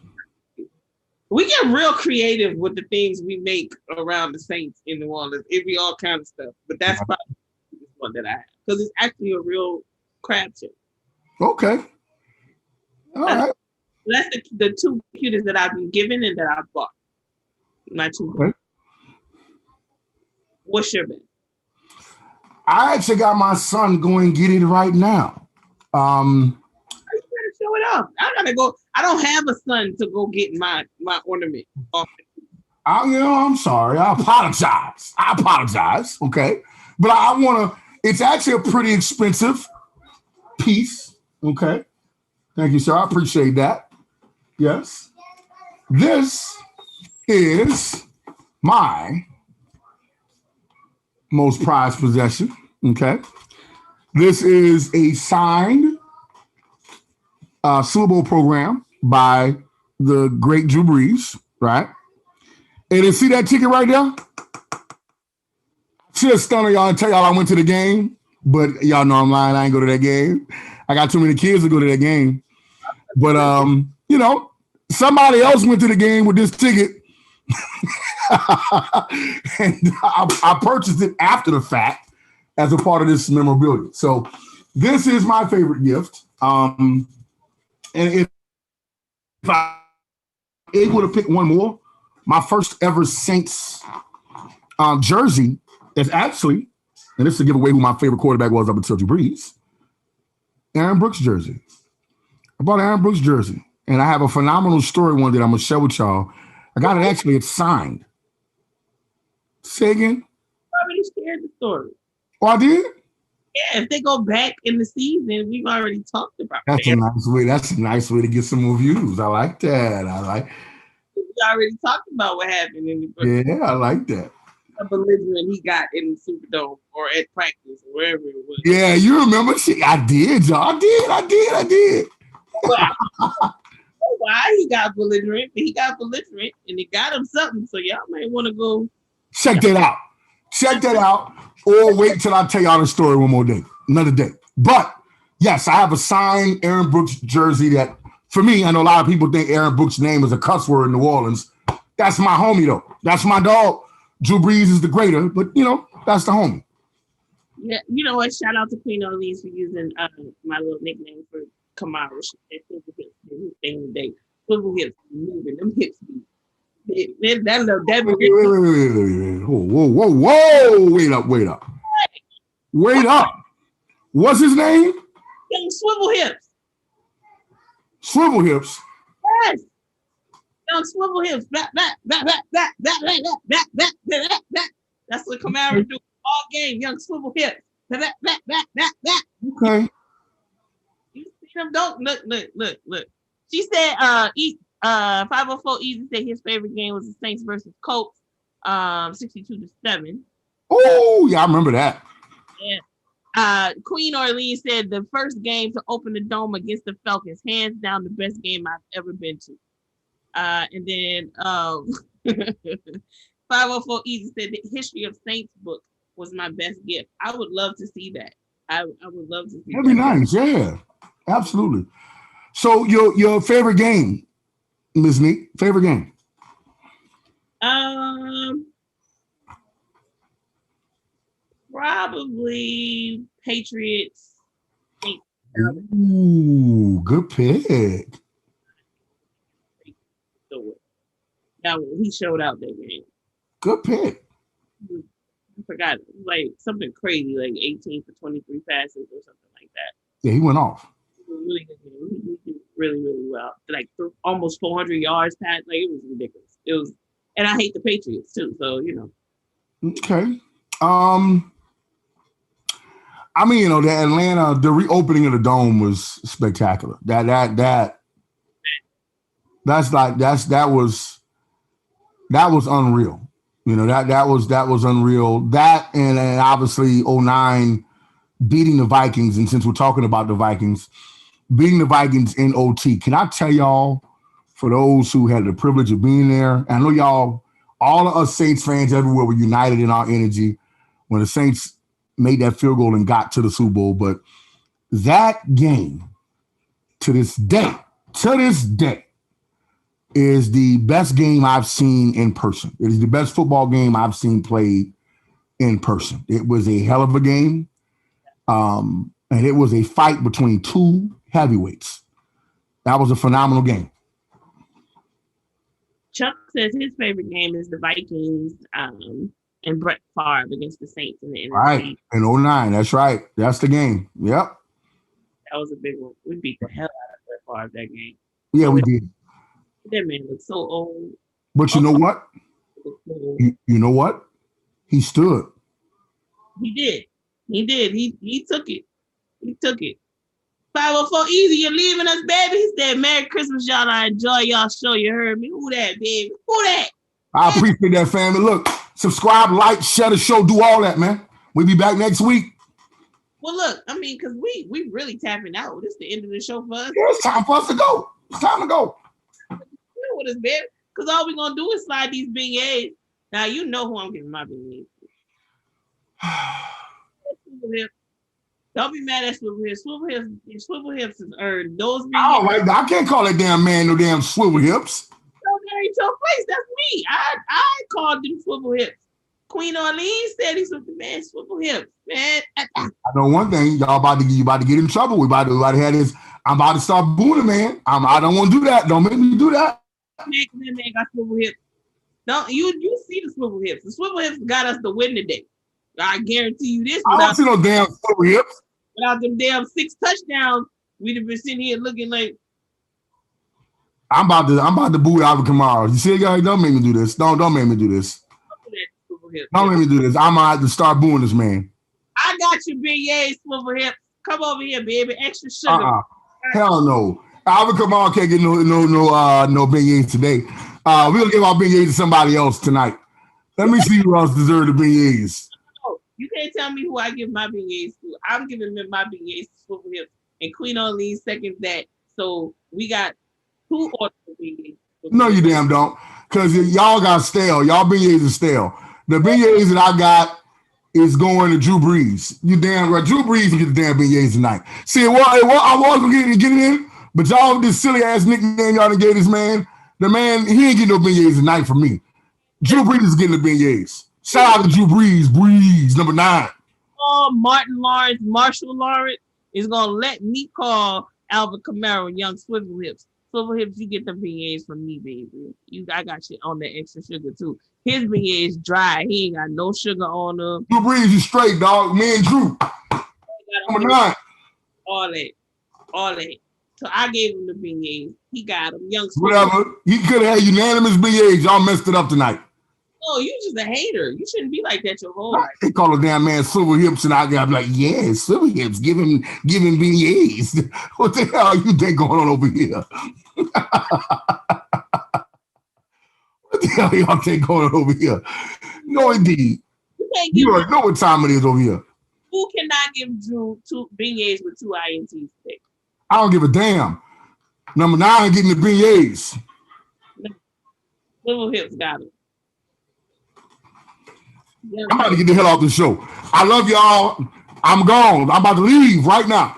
We get real creative with the things we make around the Saints in New Orleans. It be all kind of stuff, but that's probably the one that I have because it's actually a real crab shell. Okay. All right. That's the 2 computers that I've been given and that I bought. My 2. Okay. What's your bet? I actually got my son going get it right now. You gotta show it off. I gotta go. I don't have a son to go get my ornament off. I'm sorry. I apologize. Okay. But I want to, it's actually a pretty expensive piece. Okay. Thank you, sir. I appreciate that. Yes. This is my most prized possession. Okay. This is a signed Super Bowl program by the great Drew Brees, right? And you see that ticket right there? Should have stunned y'all and tell y'all I went to the game, but y'all know I'm lying. I ain't go to that game. I got too many kids to go to that game. But somebody else went to the game with this ticket. And I purchased it after the fact as a part of this memorabilia. So this is my favorite gift. And if I able to pick one more, my first ever Saints jersey is actually, and this is to give away who my favorite quarterback was up until Drew Brees, Aaron Brooks jersey. I bought an Aaron Brooks jersey, and I have a phenomenal story one that I'm gonna share with y'all. I got it actually. It's signed. Say again. I already shared the story. Oh, I did. Yeah, if they go back in the season, we've already talked about That's it. a nice way. That's a nice way to get some more views. I like that. We already talked about what happened in the first. Yeah, I like that. A belligerent he got in the Superdome or at practice or wherever it was. Yeah, you remember? I did, y'all. I did. Why he got belligerent? But he got belligerent and it got him something. So y'all might want to go Check that out. Check that out. Or wait till I tell y'all the story one more day, another day. But yes, I have a signed Aaron Brooks jersey that, for me, I know a lot of people think Aaron Brooks' name is a cuss word in New Orleans. That's my homie, though. That's my dog. Drew Brees is the greater, but, that's the homie. Yeah, you know what? Shout out to Queen Orleans for using my little nickname for Kamara. She said swivel hips everything today. Swivel hips moving, them hips be. That little Debbie. Wait. Whoa. Wait up. What's his name? Young Swivel Hips. Swivel Hips. Yes. Young Swivel Hips. Back. That's what Kamara do all game. Young Swivel Hips. Back. Okay. You see them? Don't look. She said, 504 Easy said his favorite game was the Saints versus Colts, 62-7. Oh, yeah, I remember that. Yeah. Queen Orleans said the first game to open the dome against the Falcons, hands down the best game I've ever been to. And then 504 Easy said the History of Saints book was my best gift. I would love to see that. I would love to see That'd be nice, yeah. Absolutely. So your favorite game, Ms. Neat, favorite game? Probably Patriots. Ooh, good pick. He showed out that game. Good pick. I forgot, like something crazy, like 18 for 23 passes or something like that. Yeah, he went off. It was really good game. He did really well. Like almost 400 yards passed. Like it was ridiculous. It was, and I hate the Patriots too. So Okay. I mean, the Atlanta, the reopening of the dome was spectacular. That was unreal. That was unreal. That and obviously 2009 beating the Vikings. And since we're talking about the Vikings, beating the Vikings in OT. Can I tell y'all, for those who had the privilege of being there, and I know y'all, all of us Saints fans everywhere were united in our energy when the Saints made that field goal and got to the Super Bowl. But that game, to this day, is the best game I've seen in person. It is the best football game I've seen played in person. It was a hell of a game. And it was a fight between two heavyweights. That was a phenomenal game. Chuck says his favorite game is the Vikings and Brett Favre against the Saints in the NFC. Right, in 2009. That's right. That's the game. Yep. That was a big one. We beat the hell out of Brett Favre that game. Yeah, we did. That man looks so old. But you know what? You know what? He stood. He did. He took it. 504 Easy, you're leaving us, baby. He said, Merry Christmas, y'all. I enjoy y'all show. You heard me. Who that, baby? Who that? I appreciate that, family. Look, subscribe, like, share the show, do all that, man. We'll be back next week. Well, look, I mean, because we really tapping out. This is the end of the show for us. Yeah, it's time for us to go. It's time to go. You know what is baby? Because all we're going to do is slide these beignets. Now, you know who I'm giving my beignets to. Don't be mad at Swivel Hips. Swivel Hips is earned. Those beignets. I can't call that damn man no damn Swivel Hips. That ain't your place. That's me. I called them Swivel Hips. Queen Orleans said he's with the man Swivel Hips. Man. I know one thing. Y'all about to get in trouble. We about to have this. I'm about to start booing, man. I don't want to do that. Don't make me do that. Man got Swivel Hips. Don't you see the Swivel Hips? The Swivel Hips got us the win today. I guarantee you this. I don't see no damn Swivel Hips. Without them damn 6 touchdowns, we'd have been sitting here looking like I'm about to boo Alvin Kamara. You see, guys, don't make me do this. Don't make me do this. Don't make me do this. I'm gonna have to start booing this man. I got you, Big Yay, Swivel Hips. Come over here, baby. Extra sugar. Hell no. Alvin Kamara can't get no beignets today. We're gonna give our beignets to somebody else tonight. Let me see who else deserves the beignets. No, you can't tell me who I give my beignets to. I'm giving them my beignets to Swivel Hips, and Queen Orleans seconds that. So we got 2 orders of beignets. No, you damn don't, because y'all got stale. Y'all beignets are stale. The beignets that I got is going to Drew Brees. You damn right. Drew Brees can get the damn beignets tonight. See, I was going to get it in, but y'all, this silly ass nickname y'all done gave this man, the man, he ain't getting no beignets tonight from me. Drew Brees is getting the beignets. Shout out to Drew Brees, number 9. Martin Lawrence, Marshall Lawrence is going to let me call Alvin Kamara Young Swivel Hips. Swivel Hips, you get the beignets from me, baby. I got you on the extra sugar, too. His beignets dry. He ain't got no sugar on them. Drew Brees is straight, dog. Me and Drew. Number 9. All that. So I gave him the beignets. He got them. Young Whatever. He could have had unanimous beignets. Y'all messed it up tonight. Oh, you just a hater. You shouldn't be like that your whole life. They call a damn man Swivel Hips, and I'm like, yeah, Swivel Hips, give him beignets. What the hell you think going on over here? What the hell y'all think going on over here? No, indeed. You already know what time it is over here. Who cannot give Drew 2 beignets with 2 INTs today? I don't give a damn. Number 9 getting the beignets. Swivel Hips got it. I'm about to get the hell off the show. I love y'all. I'm gone. I'm about to leave right now.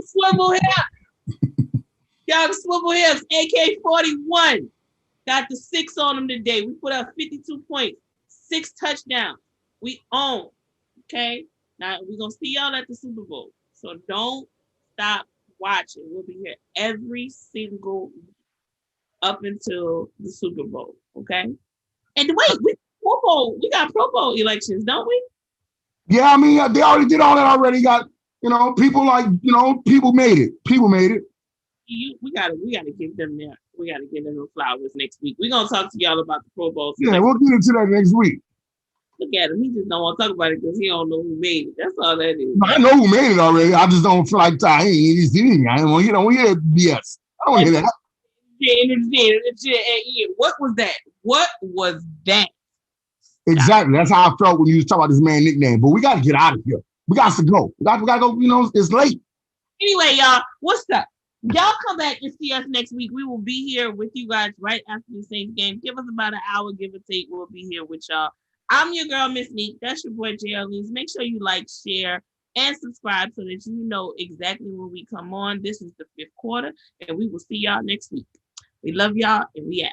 Swivel Hips. Young Swivel Hips, AK-41. Got the 6 on him today. We put up 52 points, 6 touchdowns. We own. Okay? Now, we're going to see y'all at the Super Bowl. So don't stop watching. We'll be here every single week up until the Super Bowl. Okay? And wait, we got Pro Bowl elections, don't we? Yeah, I mean, they already did all that already. Got, people people made it. People made it. We gotta give them that. We gotta give them the flowers next week. We're gonna talk to y'all about the Pro Bowl. Yeah, we'll get into that next week. Look at him. He just don't want to talk about it because he don't know who made it. That's all that is. I know who made it already. I just don't feel like I don't want to hear BS. I don't want to hear that. What was that? What was that? Exactly. That's how I felt when you was talking about this man nickname. But we got to get out of here. We got to go. We got to go. It's late. Anyway, y'all, what's up? Y'all come back and see us next week. We will be here with you guys right after the Saints game. Give us about an hour, give or take. We'll be here with y'all. I'm your girl, Miss Neek. That's your boy, J.L. Lees. Make sure you like, share, and subscribe so that you know exactly when we come on. This is the 5th quarter, and we will see y'all next week. We love y'all, and we out.